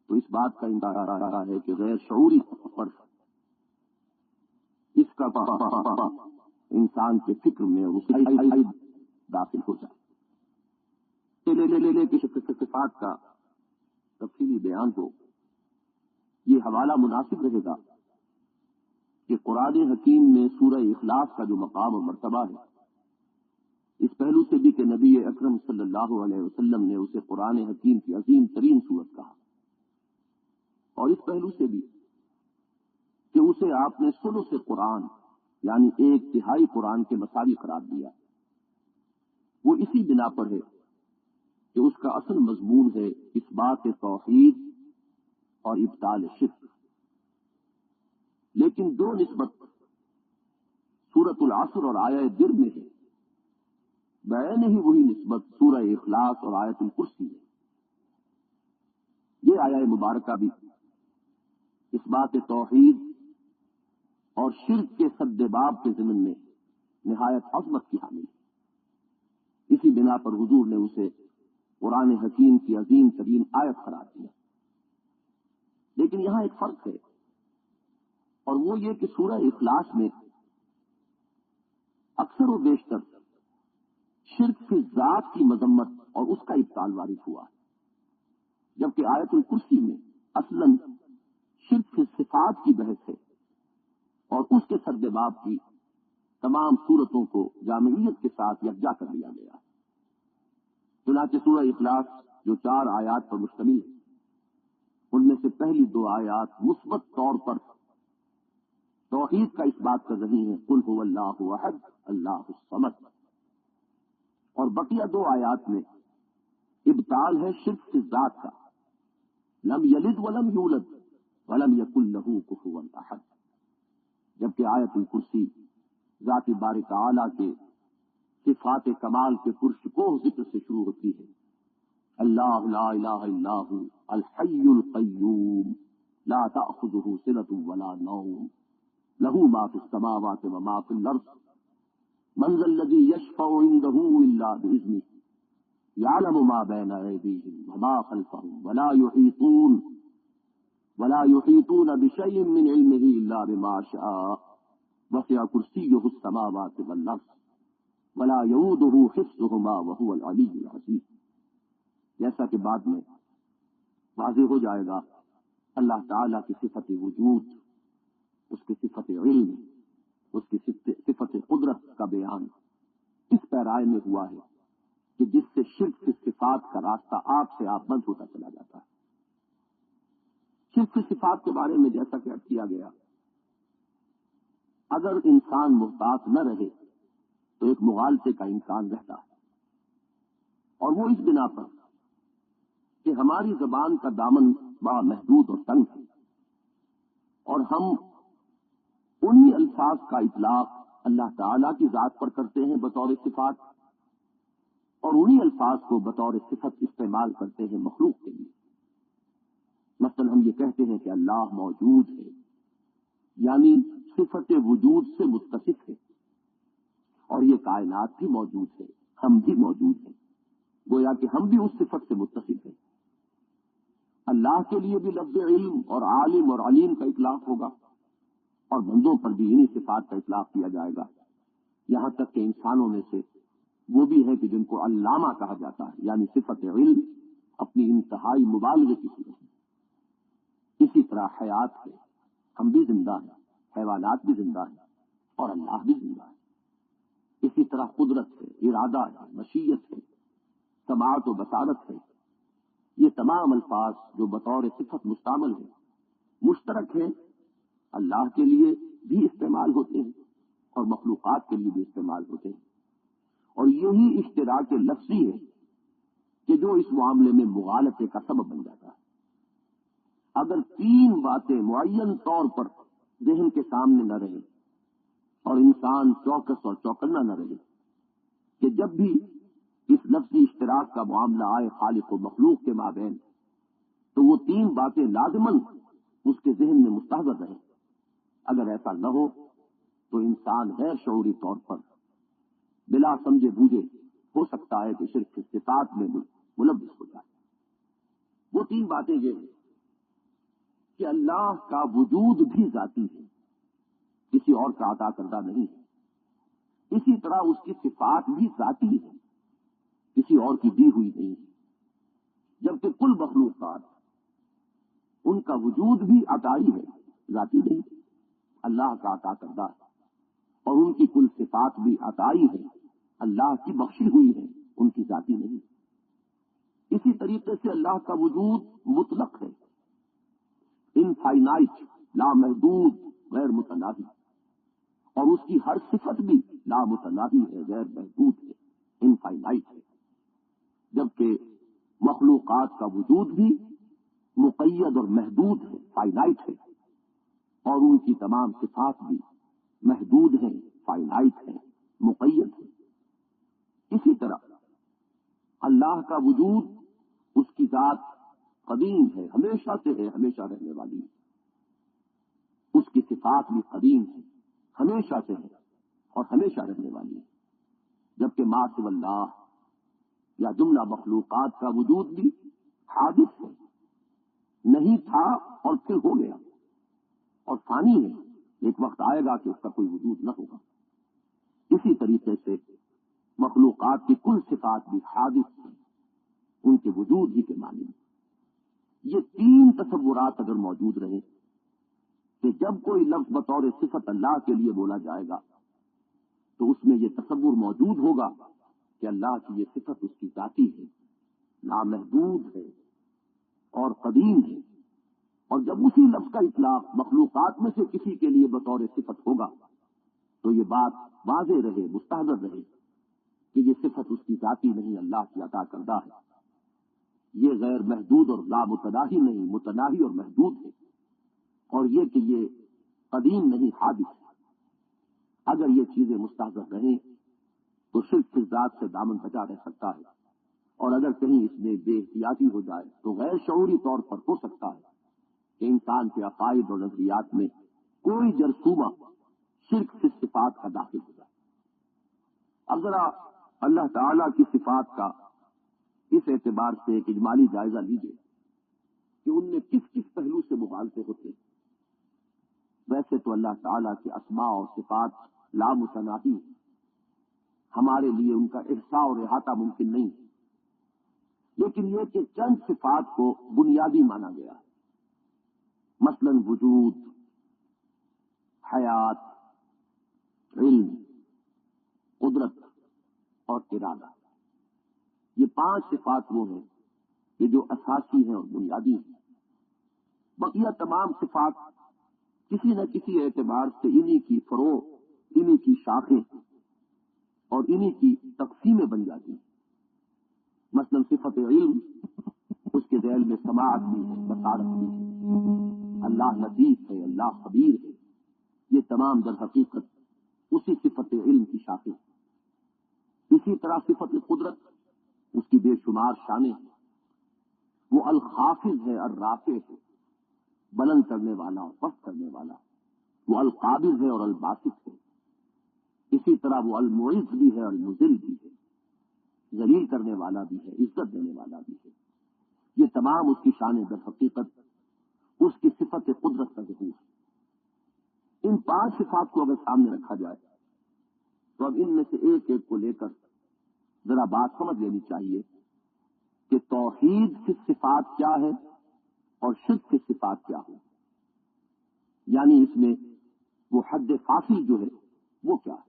تو اس بات کا انکار ہے کہ غیر شعوری پر اس کا انسان کے فکر میں داخل ہو جائے۔ لے کے صفات کا تفصیلی بیان ہو، یہ حوالہ مناسب رہے گا کہ قرآن حکیم میں سورہ اخلاص کا جو مقام اور مرتبہ ہے، اس پہلو سے بھی کہ نبی اکرم صلی اللہ علیہ وسلم نے اسے قرآن حکیم کی عظیم ترین سورت کہا، اور اس پہلو سے بھی کہ اسے آپ نے ثلث قرآن یعنی 1/3 قرآن کے مساوی قرار دیا۔ وہ اسی بنا پر ہے کہ اس کا اصل مضمون ہے اثبات توحید اور ابطال شرک، لیکن دو نسبت سورۃ العصر اور آیہ در میں ہے، بعین ہی وہی نسبت سورہ اخلاص اور آیت الکرسی ہے۔ یہ آیہ مبارکہ بھی اثبات توحید اور شرک کے سد باب کے ضمن میں نہایت عظمت کی حامل ہے، اسی بنا پر حضور نے اسے قرآن حکیم کی عظیم ترین آیت قرار دیا۔ لیکن یہاں ایک فرق ہے، اور وہ یہ کہ سورہ اخلاص میں اکثر و بیشتر شرک کی ذات کی مذمت اور اس کا ابطال وارد ہوا، جبکہ آیت الکرسی میں اصلاً شرک کی صفات کی بحث ہے، اور اس کے سد باب کی تمام صورتوں کو جامعیت کے ساتھ یکجا کر لیا گیا۔ چنانچہ سورہ اخلاص جو 4 آیات پر مشتمل ہے، ان میں سے پہلی 2 آیات مثبت طور پر توحید کا اس بات کر رہی ہیں، قل هو اللہ احد اللہ الصمد، اور بقیہ 2 آیات میں ابطال ہے شرک کی ذات کا، لم یلد ولم یولد ولم یکن له کفوا احد، جبکہ آیت الکرسی ذات باری تعالی کے صفات کمال کے پرشکوہ ذکر سے شروع ہوتی ہے۔ اللہ لا الہ الا هو الحی القیوم لا تأخذه سنة ولا نوم له ما في السماوات وما في الارض من ذا الذي يشفع عنده الا باذنه يعلم ما بين ايديهم وما خلفهم ولا يحيطون بشيء من علمه الا بما شاء وسع كرسيه السماوات والارض ولا يؤوده حفظهما وهو العلي العظيم۔ جیسا کہ بعد میں واضح ہو جائے گا، اللہ تعالیٰ کی صفت وجود، اس کی صفت علم، اس کی صفت قدرت کا بیان اس پیرائے میں ہوا ہے کہ جس سے شرک کی صفات کا راستہ آپ سے آپ بند ہوتا چلا جاتا ہے۔ شرک کی صفات کے بارے میں جیسا کہ کیا گیا، اگر انسان محتاط نہ رہے تو ایک مغالطے کا امکان رہتا ہے، اور وہ اس بنا پر کہ ہماری زبان کا دامن بڑا محدود اور تنگ ہے، اور ہم انہی الفاظ کا اطلاق اللہ تعالیٰ کی ذات پر کرتے ہیں بطور صفات، اور انہی الفاظ کو بطور صفت استعمال کرتے ہیں مخلوق کے لیے۔ مثلا ہم یہ کہتے ہیں کہ اللہ موجود ہے، یعنی صفت وجود سے متصف ہے، اور یہ کائنات بھی موجود ہے، ہم بھی موجود ہیں، گویا کہ ہم بھی اس صفت سے متصف ہیں۔ اللہ کے لیے بھی لفظ علم اور عالم اور علیم کا اطلاق ہوگا، اور بندوں پر بھی انہی صفات کا اطلاق کیا جائے گا، یہاں تک کہ انسانوں میں سے وہ بھی ہے کہ جن کو علامہ کہا جاتا ہے، یعنی صفت علم اپنی انتہائی مبالغے کی صورت میں۔ اسی طرح حیات ہے، ہم بھی زندہ ہیں، حیوانات بھی زندہ ہیں، اور اللہ بھی زندہ ہے۔ اسی طرح قدرت ہے، ارادہ ہے، مشیت ہے، سماعت و بصارت ہے، یہ تمام الفاظ جو بطور صفت مستعمل ہیں، مشترک ہیں، اللہ کے لیے بھی استعمال ہوتے ہیں اور مخلوقات کے لیے بھی استعمال ہوتے ہیں، اور یہی اشتراک لفظی ہے کہ جو اس معاملے میں مغالطے کا سبب بن جاتا ہے۔ اگر 3 باتیں معین طور پر ذہن کے سامنے نہ رہیں اور انسان چوکس اور چوکنا نہ رہے کہ جب بھی اس لفظی اشتراک کا معاملہ آئے خالق و مخلوق کے مابین، تو وہ 3 باتیں لازماً اس کے ذہن میں مستحضر رہیں۔ اگر ایسا نہ ہو تو انسان غیر شعوری طور پر بلا سمجھے بوجھے ہو سکتا ہے کہ شرک کی صفات میں ملوث ہو جائے۔ وہ 3 باتیں یہ ہیں کہ اللہ کا وجود بھی ذاتی ہے، کسی اور کا عطا کردہ نہیں ہے، اسی طرح اس کی صفات بھی ذاتی ہے، کسی اور کی دی ہوئی نہیں ہے۔ جبکہ کل مخلوقات ان کا وجود بھی عطائی ہے، ذاتی نہیں، اللہ کا عطا کردہ ہے، اور ان کی کل صفات بھی عطائی ہے، اللہ کی بخشی ہوئی ہے، ان کی ذاتی نہیں۔ اسی طریقے سے اللہ کا وجود مطلق ہے، انفائنائٹ، لامحدود، غیر متناہی، اور اس کی ہر صفت بھی لامتناہی ہے، غیر محدود ہے، انفائنائٹ ہے، جبکہ مخلوقات کا وجود بھی مقید اور محدود ہے، فائنائٹ ہے، اور ان کی تمام صفات بھی محدود ہیں، فائنائٹ ہیں، مقید ہیں۔ اسی طرح اللہ کا وجود، اس کی ذات قدیم ہے، ہمیشہ سے ہے، ہمیشہ رہنے والی ہے، اس کی صفات بھی قدیم ہے، ہمیشہ سے ہے اور ہمیشہ رہنے والی ہے، جبکہ ما سوی اللہ یا جملہ مخلوقات کا وجود بھی حادث ہے، نہیں تھا اور پھر ہو گیا، اور فانی ہے، ایک وقت آئے گا کہ اس کا کوئی وجود نہ ہوگا۔ اسی طریقے سے مخلوقات کی کل صفات بھی حادث ہیں، ان کے وجود ہی کے معنی میں۔ یہ تین تصورات اگر موجود رہے کہ جب کوئی لفظ بطور صفت اللہ کے لیے بولا جائے گا تو اس میں یہ تصور موجود ہوگا کہ اللہ کی یہ صفت اس کی ذاتی ہے، لامحدود ہے اور قدیم ہے، اور جب اسی لفظ کا اطلاق مخلوقات میں سے کسی کے لیے بطور صفت ہوگا تو یہ بات واضح رہے، مستحضر رہے کہ یہ صفت اس کی ذاتی نہیں، اللہ کی عطا کردہ ہے، یہ غیر محدود اور لامتناہی نہیں، متناہی اور محدود ہے، اور یہ کہ یہ قدیم نہیں، حادث ہے۔ اگر یہ چیزیں مستحضر رہیں تو صرف اس ذات سے دامن بچا رہ سکتا ہے، اور اگر کہیں اس میں بے احتیاطی ہو جائے تو غیر شعوری طور پر ہو سکتا ہے کہ انسان کے عقائد اور نظریات میں کوئی جرثومہ شرک سے صفات کا داخل ہو جائے۔ اب ذرا اللہ تعالی کی صفات کا اس اعتبار سے ایک اجمالی جائزہ لیجیے کہ ان میں کس کس پہلو سے مغالطے ہوتے ہیں۔ ویسے تو اللہ تعالیٰ کے اسماء اور صفات لامتناہی ہیں، ہمارے لیے ان کا احصاء اور احاطہ ممکن نہیں ہے، لیکن یہ کہ چند صفات کو بنیادی مانا گیا ہے، مثلا وجود، حیات، علم، قدرت اور ارادہ۔ یہ پانچ صفات وہ ہیں کہ جو اساسی ہیں اور بنیادی ہیں۔ بقیہ تمام صفات کسی نہ کسی اعتبار سے انہی کی فروع، انہی کی شاخیں اور انہی کی تقسیمیں بن جاتی ہیں۔ مثلا صفت علم، اس کے ذیل میں سماعت بھی ہے، بصارت بھی ہے، اللہ لطیف ہے، اللہ خبیر ہے، یہ تمام در حقیقت اسی صفت علم کی شاخیں ہیں۔ اسی طرح صفت قدرت، اس کی بے شمار شانیں ہیں، وہ الخافض ہے، الرافع ہے، بلند کرنے والا اور پست کرنے والا، وہ القابض ہے اور الباسط ہے، اسی طرح وہ المعز بھی ہے اور المذل بھی ہے، ذلیل کرنے والا بھی ہے، عزت دینے والا بھی ہے۔ یہ تمام اس کی شانیں در حقیقت اس کی صفت قدرت کا ظہور ہے۔ ان پانچ صفات کو اگر سامنے رکھا جائے تو اب ان میں سے ایک ایک کو لے کر ذرا بات سمجھ لینی چاہیے کہ توحید کی صفات کیا ہے اور شرک کی صفات کیا ہے، یعنی اس میں وہ حد فاصل جو ہے وہ کیا ہے۔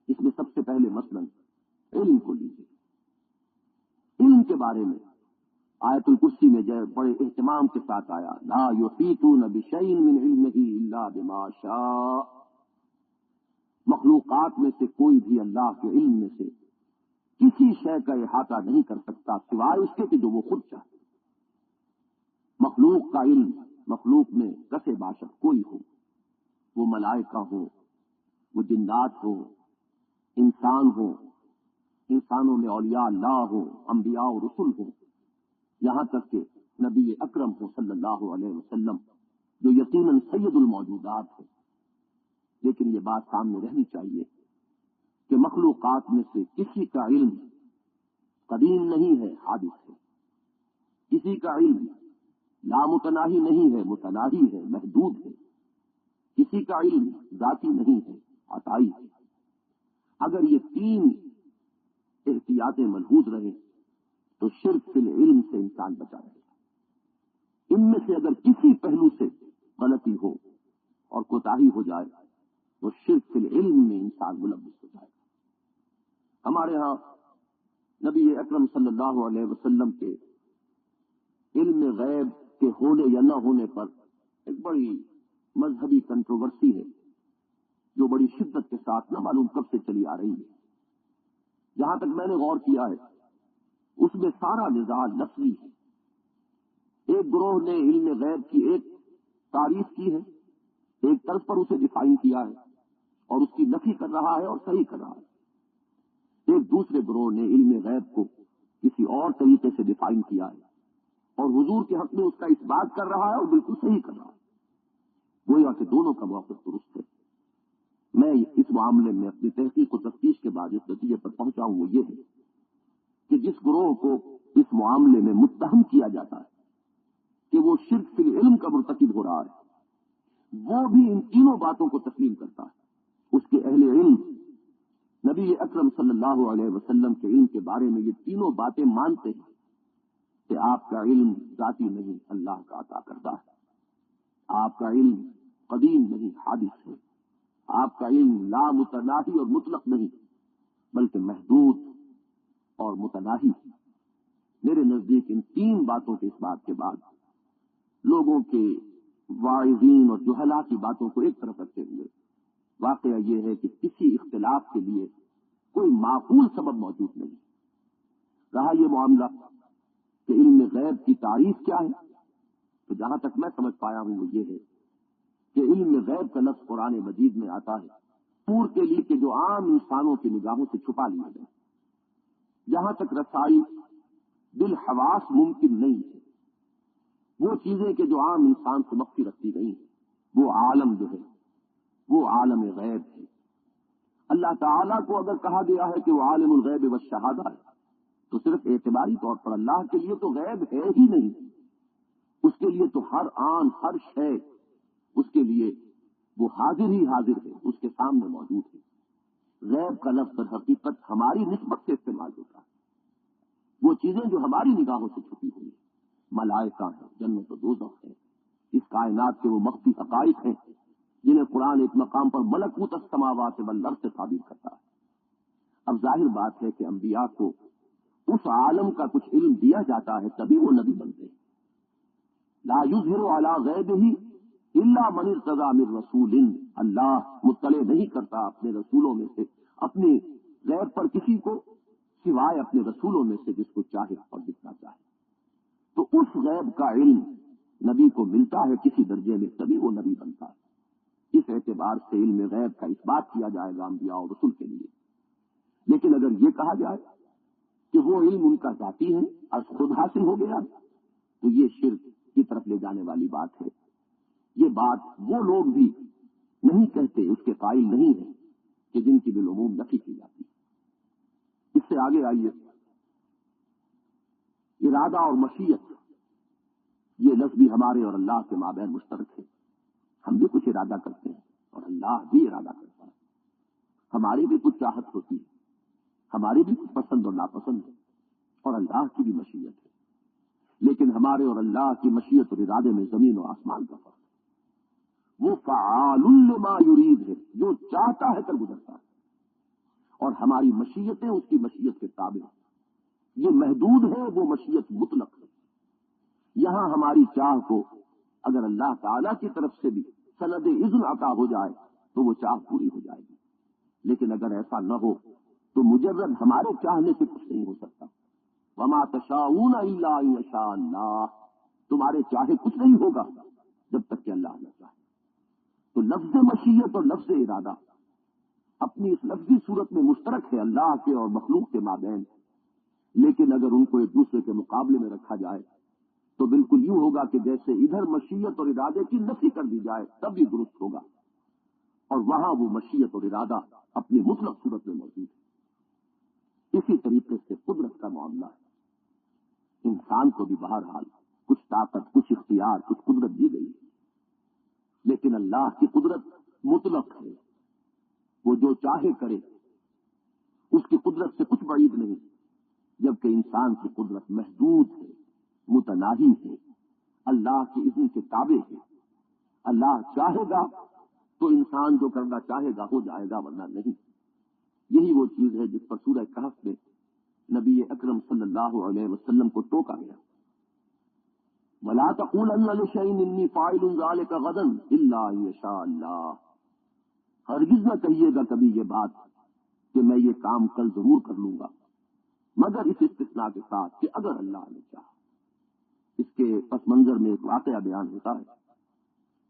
اس میں سب سے پہلے مثلا علم کو لیجیے۔ علم کے بارے میں آیت الکرسی میں جو بڑے اہتمام کے ساتھ آیا، لا یحیطون بشیء من علمہ الا بما شاء، مخلوقات میں سے کوئی بھی اللہ کے علم میں سے کسی شے کا احاطہ نہیں کر سکتا سوائے اس کے کہ جو وہ خود چاہے۔ مخلوق کا علم، مخلوق میں کسے باشد کوئی ہو، وہ ملائکہ ہو، وہ جنات ہو، انسان ہو، انسانوں میں اولیاء اللہ ہو، انبیاء و رسل ہو، یہاں تک کہ نبی اکرم ہو صلی اللہ علیہ وسلم، جو یقیناً سید الموجودات ہے۔ لیکن یہ بات سامنے رہنی چاہیے کہ مخلوقات میں سے کسی کا علم قدیم نہیں ہے، حادث ہے، کسی کا علم لامتناہی نہیں ہے، متناہی ہے، محدود ہے، کسی کا علم ذاتی نہیں ہے، عطائی ہے۔ اگر یہ تین احتیاطیں ملحوظ رہیں تو شرک فی العلم سے انسان بچا رہے گا۔ ان میں سے اگر کسی پہلو سے غلطی ہو اور کوتاہی ہو جائے تو شرک فی العلم میں انسان ملوث ہو جائے گا۔ ہمارے ہاں نبی اکرم صلی اللہ علیہ وسلم کے علم غیب کے ہونے یا نہ ہونے پر ایک بڑی مذہبی کنٹروورسی ہے جو بڑی شدت کے ساتھ نہ معلوم کب سے چلی آ رہی ہے۔ جہاں تک میں نے غور کیا ہے اس میں سارا نزاع لفظی ہے۔ ایک گروہ نے علم غیب کی ایک تعریف کی ہے، ایک طرف پر اسے ڈیفائن کیا ہے اور اس کی نفی کر رہا ہے اور صحیح کر رہا ہے۔ ایک دوسرے گروہ نے علم غیب کو کسی اور طریقے سے ڈیفائن کیا ہے اور حضور کے حق میں اس کا اس بات کر رہا ہے اور بالکل صحیح کر رہا ہے۔ گویا کہ دونوں کا موقف درست ہے۔ میں اس معاملے میں اپنی تحقیق و تفتیش کے بعد اس نتیجے پر پہنچا ہوں وہ یہ ہے کہ جس گروہ کو اس معاملے میں متہم کیا جاتا ہے کہ وہ شرک فی العلم کا مرتکب ہو رہا ہے، وہ بھی ان تینوں باتوں کو تسلیم کرتا ہے۔ اس کے اہل علم نبی اکرم صلی اللہ علیہ وسلم کے علم کے بارے میں یہ تینوں باتیں مانتے ہیں کہ آپ کا علم ذاتی نہیں، اللہ کا عطا کردہ ہے۔ آپ کا علم قدیم نہیں، حادث ہے۔ آپ کا علم لا متناہی اور مطلق نہیں بلکہ محدود اور متناہی ہے۔ میرے نزدیک ان تین باتوں کے اس بات کے بعد لوگوں کے واعظین اور جہلا کی باتوں کو ایک طرف رکھتے ہوئے واقعہ یہ ہے کہ کسی اختلاف کے لیے کوئی معقول سبب موجود نہیں۔ رہا یہ معاملہ کہ علم غیب کی تعریف کیا ہے، تو جہاں تک میں سمجھ پایا ہوں وہ یہ ہے کہ علم غیب کا لفظ قرآن مجید میں آتا ہے پور کے لیے کہ جو عام انسانوں کی نگاہوں سے چھپا لیا گئے۔ جہاں تک رسائی بالحواس ممکن نہیں ہے، وہ چیزیں کہ جو عام انسان سے مخفی رکھی گئی ہیں، وہ عالم جو ہے وہ عالم غیب ہے۔ اللہ تعالیٰ کو اگر کہا گیا ہے کہ وہ عالم الغیب والشہادہ ہے تو صرف اعتباری طور پر اللہ کے لیے تو غیب ہے ہی نہیں، اس کے لیے تو ہر آن ہر شے اس کے لیے وہ حاضر ہی حاضر ہے، اس کے سامنے موجود ہے۔ غیب کا لفظ در حقیقت ہماری نسبت سے استعمال ہوتا ہے۔ وہ چیزیں جو ہماری نگاہوں سے چھپی ہوئی ہیں، ملائکہ ہیں، جنت و دوزخ ہے، اس کائنات کے وہ مخفی حقائق ہیں جنہیں قرآن ایک مقام پر ملکوت السماوات والارض سے تعبیر کرتا ہے۔ اب ظاہر بات ہے کہ انبیاء کو اس عالم کا کچھ علم دیا جاتا ہے تبھی وہ نبی بنتے ہیں۔ لا یظہر علی غیبہ الا من ارتضی من رسول، اللہ مطلع نہیں کرتا اپنے رسولوں میں سے اپنے غیب پر کسی کو سوائے اپنے رسولوں میں سے جس کو چاہے اور جتنا چاہے۔ تو اس غیب کا علم نبی کو ملتا ہے کسی درجے میں تبھی وہ نبی بنتا ہے۔ اس اعتبار سے علم غیب کا اس بات کیا جائے گا انبیاء اور رسول کے لیے۔ لیکن اگر یہ کہا جائے کہ وہ علم ان کا ذاتی ہے اور خود حاصل ہو گیا تو یہ شرک کی طرف لے جانے والی بات ہے۔ یہ بات وہ لوگ بھی نہیں کہتے، اس کے قائل نہیں ہیں کہ جن کی بالعموم نفی کی جاتی ہے۔ اس سے آگے آئیے، ارادہ اور مشیت، یہ لفظ بھی ہمارے اور اللہ کے مابین مشترک ہے۔ ہم بھی کچھ ارادہ کرتے ہیں اور اللہ بھی ارادہ کرتا ہے۔ ہماری بھی کچھ چاہت ہوتی ہے، ہماری بھی کچھ پسند اور ناپسند ہے، اور اللہ کی بھی مشیت ہے۔ لیکن ہمارے اور اللہ کی مشیت اور ارادے میں زمین و آسمان کا فرق ہے۔ وہ فعال لما یرید ہے، جو چاہتا ہے کر گزرتا ہے، اور ہماری مشیتیں اس کی مشیت کے تابع ہیں۔ یہ محدود ہے، وہ مشیت مطلق ہے۔ یہاں ہماری چاہ کو اگر اللہ تعالیٰ کی طرف سے بھی سند اذن عطا ہو جائے تو وہ چاہ پوری ہو جائے گی، لیکن اگر ایسا نہ ہو تو مجرد ہمارے چاہنے سے کچھ نہیں ہو سکتا۔ وما تشاءون الا ان یشاء اللہ، تمہارے چاہے کچھ نہیں ہوگا جب تک کہ اللہ نہ چاہے۔ تو لفظ مشیت اور لفظ ارادہ اپنی اس لفظی صورت میں مشترک ہے اللہ کے اور مخلوق کے مابین، لیکن اگر ان کو ایک دوسرے کے مقابلے میں رکھا جائے تو بالکل یوں ہوگا کہ جیسے ادھر مشیت اور ارادے کی نفی کر دی جائے تب بھی درست ہوگا، اور وہاں وہ مشیت اور ارادہ اپنی مطلق صورت میں موجود ہے۔ اسی طریقے سے قدرت کا معاملہ ہے۔ انسان کو بھی بہرحال کچھ طاقت، کچھ اختیار، کچھ قدرت دی گئی ہے، لیکن اللہ کی قدرت مطلق ہے، وہ جو چاہے کرے، اس کی قدرت سے کچھ بعید نہیں۔ جبکہ انسان کی قدرت محدود ہے، متناہی ہے، اللہ کے اذن کے تابع ہے۔ اللہ چاہے گا تو انسان جو کرنا چاہے گا ہو جائے گا، ورنہ نہیں۔ یہی وہ چیز ہے جس پر سورہ کہف میں نبی اکرم صلی اللہ علیہ وسلم کو ٹوکا گیا، وَلَا تَقُولَنَّ لِشَيْءٍ إِنِّي فَاعِلٌ ذَلِكَ غَدًا إِلَّا أَن يَشَاءَ اللَّهُ، ہرگز نہ کہیے گا کبھی یہ بات کہ میں یہ کام کل ضرور کر لوں گا، مگر اس استثناء کے ساتھ کہ اگر اللہ نے چاہا۔ اس کے پس منظر میں ایک واقعہ بیان ہوتا ہے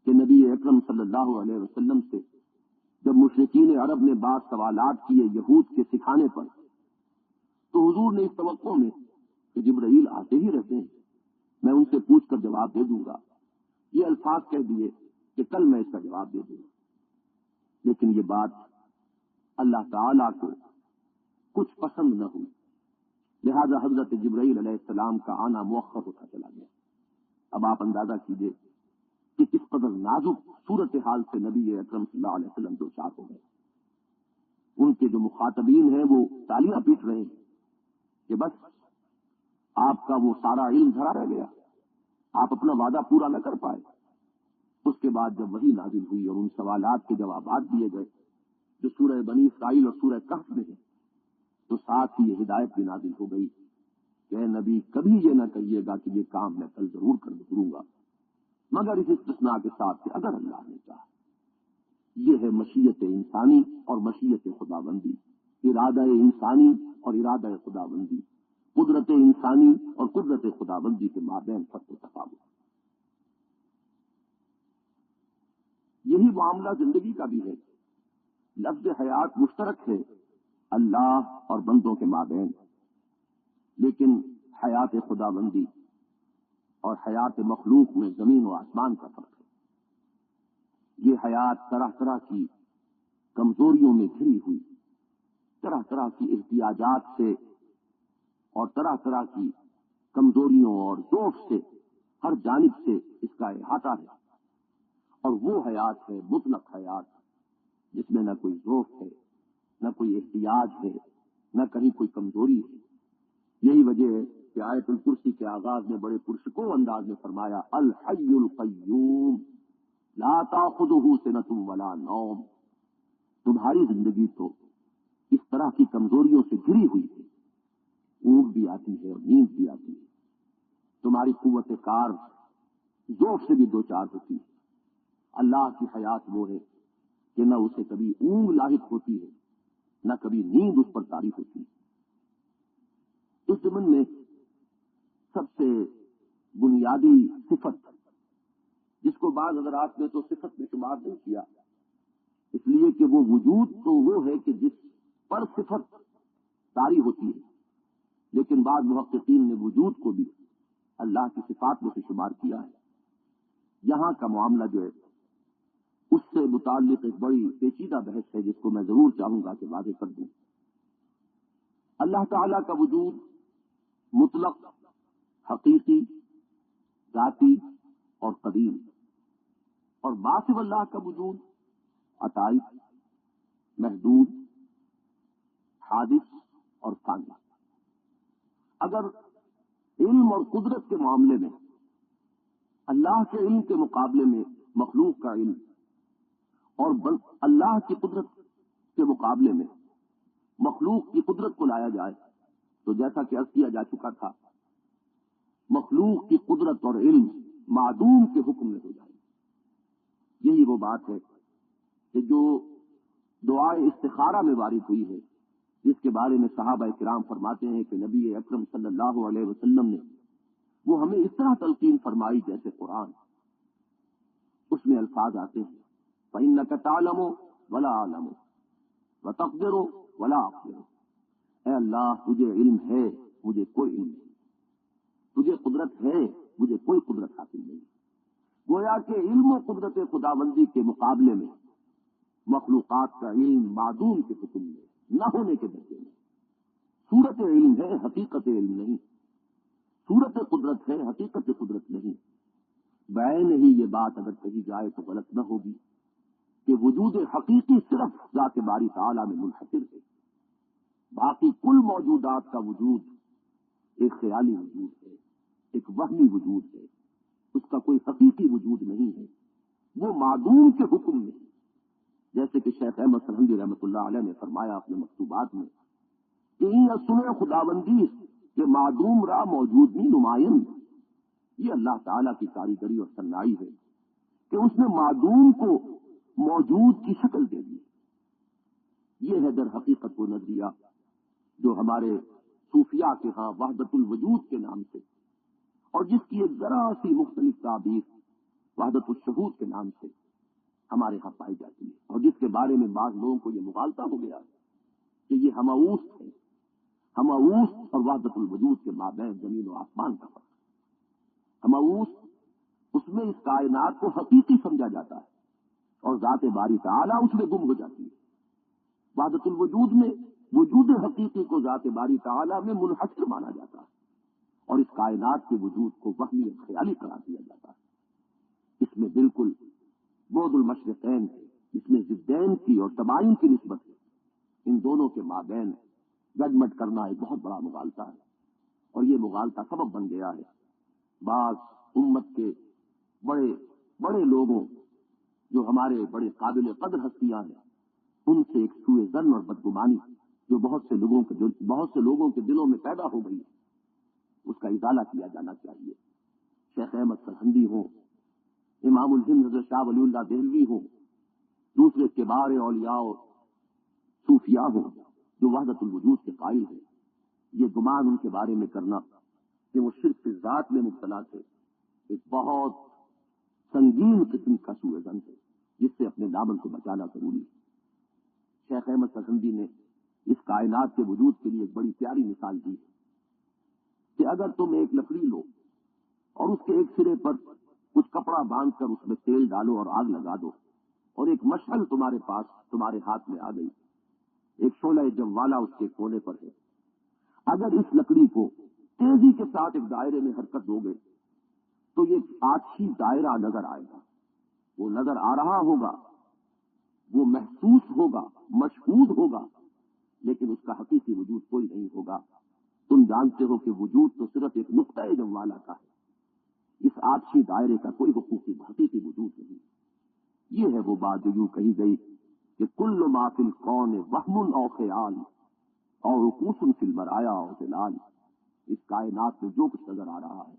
کہ نبی اکرم صلی اللہ علیہ وسلم سے جب مشرکین عرب نے بعض سوالات کیے یہود کے سکھانے پر، تو حضور نے اس توقع میں کہ جبرائیل آتے ہی رہتے ہیں، میں ان سے پوچھ کر جواب دے دوں گا، یہ الفاظ کہہ دیے کہ کل میں اس کا جواب دے دوں گا۔ لیکن یہ بات اللہ تعالی کو کچھ پسند نہ ہوئی، لہذا حضرت جبرائیل علیہ السلام کا آنا مؤخر ہوتا چلا گیا۔ اب آپ اندازہ کیجئے کہ کس قدر نازک صورتحال سے نبی اکرم صلی اللہ علیہ وسلم دو چار ہو گئے۔ ان کے جو مخاطبین ہیں وہ تالیاں پیٹ رہے ہیں کہ بس آپ کا وہ سارا علم دھرا رہ گیا، آپ اپنا وعدہ پورا نہ کر پائے۔ اس کے بعد جب وحی نازل ہوئی اور ان سوالات کے جوابات دیے گئے جو سورہ بنی اسرائیل اور سورہ کہف میں ہیں، تو ساتھ ہی یہ ہدایت بھی نازل ہو گئی کہ اے نبی کبھی یہ نہ کہیے گا کہ یہ کام میں کل ضرور کروں گا، مگر اس استثناء کے ساتھ کہ اگر اللہ نے چاہا۔ یہ ہے مشیت انسانی اور مشیت خداوندی، ارادہ انسانی اور ارادہ خداوندی، قدرت انسانی اور قدرت خداوندی کے مابین فرق و تفاوت۔ یہی معاملہ زندگی کا بھی ہے۔ لفظ حیات مشترک ہے اللہ اور بندوں کے مابین، لیکن حیات خداوندی اور حیات مخلوق میں زمین و آسمان کا فرق ہے۔ یہ حیات طرح طرح کی کمزوریوں میں گھری ہوئی، طرح طرح کی احتیاجات سے اور طرح طرح کی کمزوریوں اور ضعف سے ہر جانب سے اس کا احاطہ ہے، اور وہ حیات ہے مطلق حیات جس میں نہ کوئی ضعف ہے، نہ کوئی احتیاج ہے، نہ کہیں کوئی کمزوری ہے۔ یہی وجہ ہے کہ آیت الکرسی کے آغاز میں بڑے پرسکون انداز میں فرمایا الحی القیوم لا تاخذہ سنۃ ولا نوم، تمہاری زندگی تو اس طرح کی کمزوریوں سے گھری ہوئی ہے، اونگ بھی آتی ہے اور نیند بھی آتی ہے، تمہاری قوت کار ذوق سے بھی دو چار ہوتی ہے۔ اللہ کی حیات وہ ہے کہ نہ اسے کبھی اونگ لاحق ہوتی ہے، نہ کبھی نیند اس پر طاری ہوتی ہے۔ اس ضمن میں سب سے بنیادی صفت جس کو بعض حضرات نے تو صفت میں شمار نہیں کیا، اس لیے کہ وہ وجود تو وہ ہے کہ جس پر صفت طاری ہوتی ہے، لیکن بعض محققین نے وجود کو بھی اللہ کی صفات میں سے شمار کیا ہے۔ یہاں کا معاملہ جو ہے اس سے متعلق ایک بڑی پیچیدہ بحث ہے جس کو میں ضرور چاہوں گا کہ واضح کر دوں۔ اللہ تعالی کا وجود مطلق، حقیقی، ذاتی اور قدیم، اور باصف اللہ کا وجود عطائی، محدود، حادث اور فانی۔ اگر علم اور قدرت کے معاملے میں اللہ کے علم کے مقابلے میں مخلوق کا علم اور اللہ کی قدرت کے مقابلے میں مخلوق کی قدرت کو لایا جائے تو جیسا کہ عرض کیا جا چکا تھا، مخلوق کی قدرت اور علم معدوم کے حکم میں ہو جائے۔ یہی وہ بات ہے کہ جو دعائے استخارہ میں وارد ہوئی ہے، جس کے بارے میں صحابہ کرام فرماتے ہیں کہ نبی اکرم صلی اللہ علیہ وسلم نے وہ ہمیں اس طرح تلقین فرمائی جیسے قرآن۔ اس میں الفاظ آتے ہیں فَإِنَّكَ تَعْلَمُ وَلَا أَعْلَمُ وَتَقْدِرُ وَلَا أَقْدِرُ، اے اللہ تجھے علم ہے مجھے کوئی علم نہیں، تجھے قدرت ہے مجھے کوئی قدرت حاصل نہیں۔ گویا کہ علم و قدرت خداوندی کے مقابلے میں مخلوقات کا علم معدوم کے حکم میں، نہ ہونے کے درجے میں۔ صورت علم ہے، حقیقت علم نہیں، صورت قدرت ہے، حقیقت قدرت نہیں۔ بعین ہی یہ بات اگر کہی جائے تو غلط نہ ہوگی کہ وجود حقیقی صرف ذات باری تعالی میں منحصر ہے، باقی کل موجودات کا وجود ایک خیالی وجود ہے، ایک وہمی وجود ہے، اس کا کوئی حقیقی وجود نہیں ہے، وہ معدوم کے حکم میں، جیسے کہ شیخ احمد سرہندی رحمۃ اللہ علیہ نے فرمایا اپنے مکتوبات میں کہ این سنے خداوندی کہ معدوم را موجود نہیں نمائن. یہ اللہ تعالیٰ کی کاریگری اور صنائی ہے کہ اس نے معدوم کو موجود کی شکل دے دی. یہ ہے در حقیقت وہ نظریہ جو ہمارے صوفیاء کے ہاں وحدت الوجود کے نام سے، اور جس کی ایک ذرا سی مختلف تعبیر وحدت الشہود کے نام سے ہمارے ہاں پائی جاتی ہے، اور جس کے بارے میں بعض لوگوں کو یہ مغالطہ ہو گیا کہ یہ ہماؤس ہے. ہماؤس اور وحدت الوجود کے مابین زمین و آسمان کا فرق. ہماؤس اس میں اس کائنات کو حقیقی سمجھا جاتا ہے اور ذات باری تعالیٰ اس میں گم ہو جاتی ہے. وحدت الوجود میں وجود حقیقی کو ذات باری تعالیٰ میں منحصر مانا جاتا ہے اور اس کائنات کے وجود کو وہمی اور خیالی قرار دیا جاتا ہے. اس میں بالکل بعد المشرقین ہے، اس میں ضدین کی اور تباین کی نسبت ہے. ان دونوں کے مابین ججمنٹ کرنا ایک بہت بڑا مغالطہ ہے، اور یہ مغالطہ سبب بن گیا ہے بعض امت کے بڑے بڑے لوگوں جو ہمارے بڑے قابل قدر ہستیاں ہیں، ان سے ایک سوء ظن اور بدگمانی جو بہت سے لوگوں کے دلوں میں پیدا ہو گئی، اس کا ازالہ کیا جانا چاہیے. شیخ احمد سرہندی ہوں، امام الہند حضرت شاہ ولی اللہ دہلوی ہوں، دوسرے کبار اولیاء اور صوفیاء ہوں جو وحدت الوجود کے قائل ہیں، یہ گمان ان کے بارے میں کرنا کہ وہ شرک فی ذات میں مبتلا تھے ایک بہت سنگین قسم کا سوء ظن ہے جس سے اپنے دامن کو بچانا ضروری ہے. شیخ احمد سرہندی نے اس کائنات کے وجود کے لیے ایک بڑی پیاری مثال دی ہے کہ اگر تم ایک لکڑی لو اور اس کے ایک سرے پر کچھ کپڑا باندھ کر اس میں تیل ڈالو اور آگ لگا دو، اور ایک مشعل تمہارے پاس تمہارے ہاتھ میں آ گئی، ایک شعلہ جوالا اس کے کونے پر ہے. اگر اس لکڑی کو تیزی کے ساتھ ایک دائرے میں حرکت دو گے تو یہ آتشی دائرہ نظر آئے گا، وہ نظر آ رہا ہوگا، وہ محسوس ہوگا، مشہود ہوگا، لیکن اس کا حقیقی وجود کوئی نہیں ہوگا. تم جانتے ہو کہ وجود تو صرف ایک نقطۂ جوالا کا ہے، اس آتشی دائرے کا کوئی حقیقی وجود نہیں. یہ ہے وہ بات جو یوں کہی گئی کہ کل ما فی الکون وہم او خیال اور رقوص فی المرایا او ظلال. اس کائنات میں جو کچھ نظر آ رہا ہے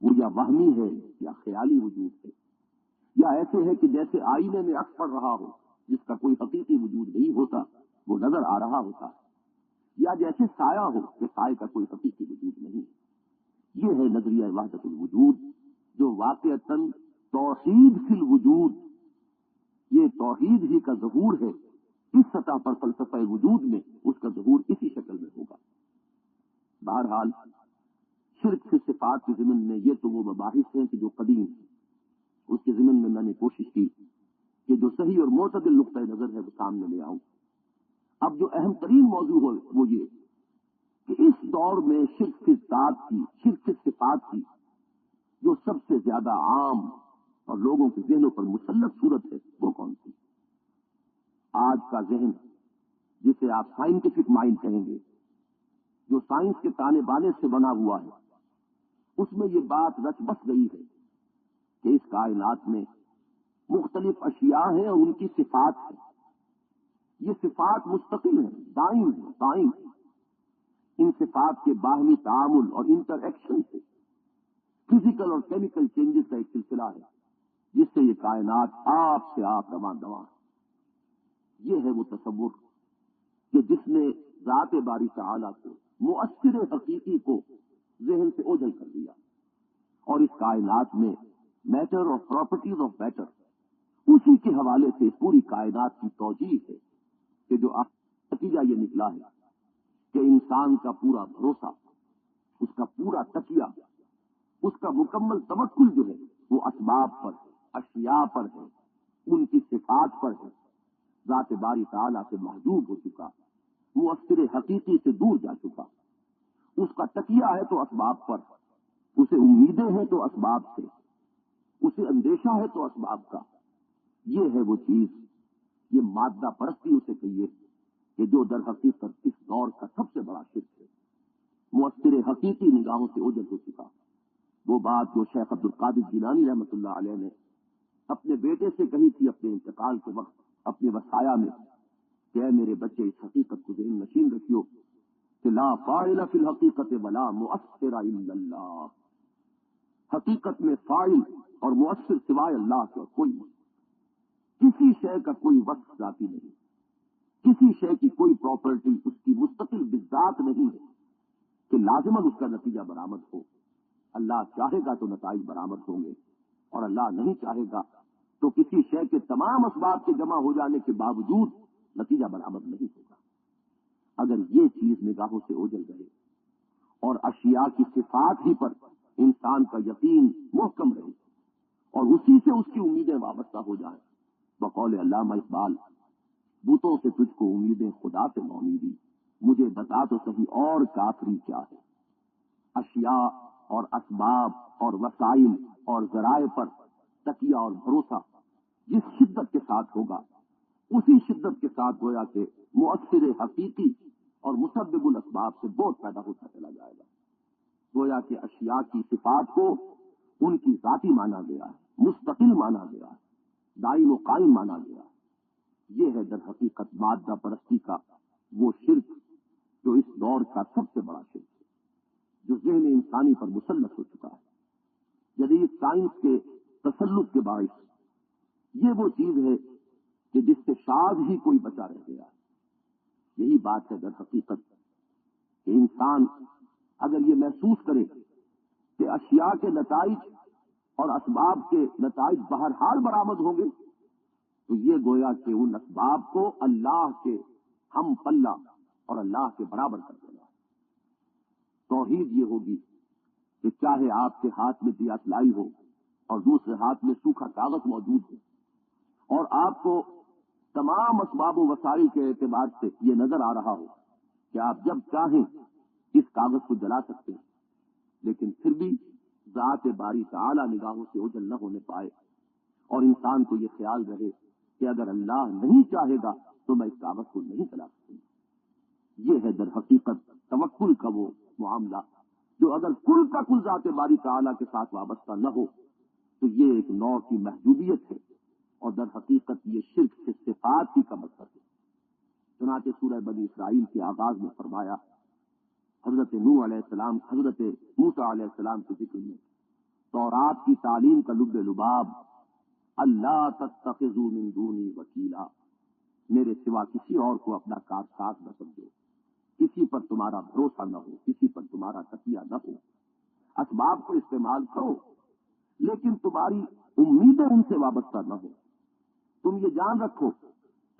وہ یا وہمی ہے یا خیالی وجود ہے، یا ایسے ہے کہ جیسے آئینے میں عکس پڑ رہا ہو جس کا کوئی حقیقی وجود نہیں ہوتا، وہ نظر آ رہا ہوتا ہے، یا جیسے سایہ ہو کہ سائے کا کوئی حقیقی وجود نہیں. یہ ہے نظریہ وحدت الوجود جو واقعتاً توحید فی الوجود، یہ توحید ہی کا ظہور ہے. اس سطح پر فلسفہ وجود میں اس کا ظہور اسی شکل میں ہوگا. بہرحال شرک سے صفات کے ضمن میں یہ تو وہ مباحث ہیں کہ جو قدیم ہیں، اس کے ضمن میں میں نے کوشش کی کہ جو صحیح اور معتدل نقطۂ نظر ہے وہ سامنے لے آؤں. اب جو اہم ترین موضوع ہے وہ یہ کہ اس دور میں شرک کی ذات کی، شرک کی صفات کی جو سب سے زیادہ عام اور لوگوں کے ذہنوں پر مسلط صورت ہے وہ کون سی؟ آج کا ذہن جسے آپ سائنٹیفک مائنڈ کہیں گے، جو سائنس کے تانے بانے سے بنا ہوا ہے، اس میں یہ بات رچ بس گئی ہے کہ اس کائنات میں مختلف اشیاء ہیں اور ان کی صفات ہیں. یہ صفات مستقل ہیں، دائم ہیں، قائم ہیں. ان صفات کے باہمی تعامل اور انٹر ایکشن سے فزیکل اور کیمیکل چینجز کا ایک سلسلہ ہے جس سے یہ کائنات آپ سے آپ رواں دواں ہے. یہ ہے وہ تصور کہ جس نے ذات باری تعالیٰ کو، مؤثر حقیقی کو ذہن سے اوجھل کر دیا، اور اس کائنات میں میٹر اور پراپرٹیز آف میٹر اسی کے حوالے سے پوری کائنات کی توجیہ ہے کہ جو نتیجہ یہ نکلا ہے کہ انسان کا پورا بھروسہ، اس کا پورا تکیہ، اس کا مکمل توکل جو ہے وہ اسباب پر ہے، اشیاء پر ہے، ان کی صفات پر ہے. ذات باری تعالیٰ سے محجوب ہو چکا، مؤثر حقیقی سے دور جا چکا. اس کا تکیہ ہے تو اسباب پر، اسے امیدیں ہیں تو اسباب سے، اسے اندیشہ ہے تو اسباب کا. یہ ہے وہ چیز، یہ مادہ پرستی اسے کہیے کہ جو در حقیقت اس دور کا سب سے بڑا شرک ہے. مؤثر حقیقی نگاہوں سے اوجل ہو چکا۔ وہ بات جو شیخ عبد القادر جیلانی رحمۃ اللہ علیہ نے اپنے بیٹے سے کہی تھی اپنے انتقال کے وقت اپنے وصایا میں کہ اے میرے بچے، اس حقیقت کو ذہن نشین رکھیو کہ لا فاعل فی الحقیقت ولا مؤثر الا اللہ، حقیقت میں فاعل اور مؤثر سوائے اللہ کے کوئی نہیں، کسی شے کا کوئی وصف ذاتی نہیں، کسی شے کی کوئی پراپرٹی اس کی مستقل بذات نہیں ہے کہ لازماً اس کا نتیجہ برآمد ہو۔ اللہ چاہے گا تو نتائج برآمد ہوں گے، اور اللہ نہیں چاہے گا تو کسی شے کے تمام اسباب کے جمع ہو جانے کے باوجود نتیجہ برآمد نہیں ہوگا۔ اگر یہ چیز نگاہوں سے اوجل رہے اور اشیاء کی صفات ہی پر انسان کا یقین محکم رہے اور اسی سے اس کی امیدیں وابستہ ہو جائیں، بقول علامہ اقبال، بتوں سے تجھ کو امیدیں خدا سے نومیدی، مجھے بتا تو صحیح اور کافری کیا ہے۔ اشیاء اور اسباب اور وسائل اور ذرائع پر تکیہ اور بھروسہ جس شدت کے ساتھ ہوگا، اسی شدت کے ساتھ گویا کہ مؤثر حقیقی اور مسبب الاسباب سے بہت پیدا ہوتا چلا جائے گا۔ گویا کہ اشیاء کی صفات کو ان کی ذاتی مانا گیا ہے، مستقل مانا گیا ہے، دائم و قائم مانا گیا ہے۔ یہ ہے در حقیقت مادہ پرستی کا وہ شرک جو اس دور کا سب سے بڑا شرک ہے، جو ذہن انسانی پر مسلط ہو چکا ہے۔ جدید سائنس کے تسلط کے باعث یہ وہ چیز ہے کہ جس سے شاذ ہی کوئی بچا رہ گیا ہے۔ یہی بات ہے در حقیقت کہ انسان اگر یہ محسوس کرے کہ اشیاء کے نتائج اور اسباب کے نتائج بہرحال برآمد ہوں گے، تو یہ گویا کہ ان اسباب کو اللہ کے ہم پلہ اور اللہ کے برابر کر دینا۔ توحید یہ ہوگی کہ چاہے آپ کے ہاتھ میں دیا سلائی ہو اور دوسرے ہاتھ میں سوکھا کاغذ موجود ہو، اور آپ کو تمام اسباب و وسائل کے اعتبار سے یہ نظر آ رہا ہو کہ آپ جب چاہیں اس کاغذ کو جلا سکتے ہیں، لیکن پھر بھی ذات باری تعالی نگاہوں سے اوجل نہ ہونے پائے، اور انسان کو یہ خیال رہے کہ اگر اللہ نہیں چاہے گا تو میں اس کاغذ کو نہیں جلا سکوں۔ یہ ہے در حقیقت توکل کا وہ معاملہ جو اگر کل کا کل ذات باری تعالی کے ساتھ وابستہ نہ ہو تو یہ ایک نوع کی محجوبیت ہے، اور در حقیقت یہ شرک سے صفات ہی کا مطلب ہے۔ چنانچہ سورہ بنی اسرائیل کے آغاز میں فرمایا، حضرت نوح علیہ السلام، حضرت موسیٰ علیہ السلام کے ذکر میں تورات کی تعلیم کا لب لباب، اللہ تتخذوا من دونی وکیلا، میرے سوا کسی اور کو اپنا کارساز نہ سمجھو، کسی پر تمہارا بھروسہ نہ ہو، کسی پر تمہارا تکیہ نہ ہو۔ اسباب کو استعمال کرو لیکن تمہاری امیدیں ان سے وابستہ نہ ہو۔ تم یہ جان رکھو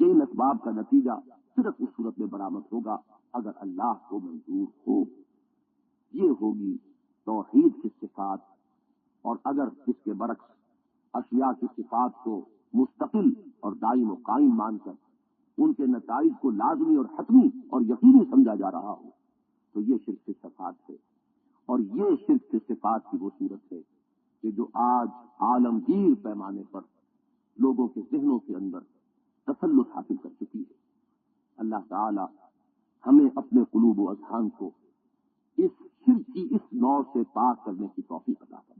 کہ ان اسباب کا نتیجہ صرف اس صورت میں برآمد ہوگا اگر اللہ کو منظور ہو۔ یہ ہوگی توحید کی صفات، اور اگر اس کے برعکس اشیاء کی صفات کو مستقل اور دائم و قائم مان کر ان کے نتائج کو لازمی اور حتمی اور یقینی سمجھا جا رہا ہو تو یہ شرک کی صفات ہے، اور یہ شرک کی صفات کی وہ صورت ہے کہ جو آج عالمگیر پیمانے پر لوگوں کے ذہنوں کے اندر تسلط حاصل کر چکی ہے۔ اللہ تعالی ہمیں اپنے قلوب و اذہان کو اس شرک کی اس نوع سے پاک کرنے کی توفیق عطا فرمائے۔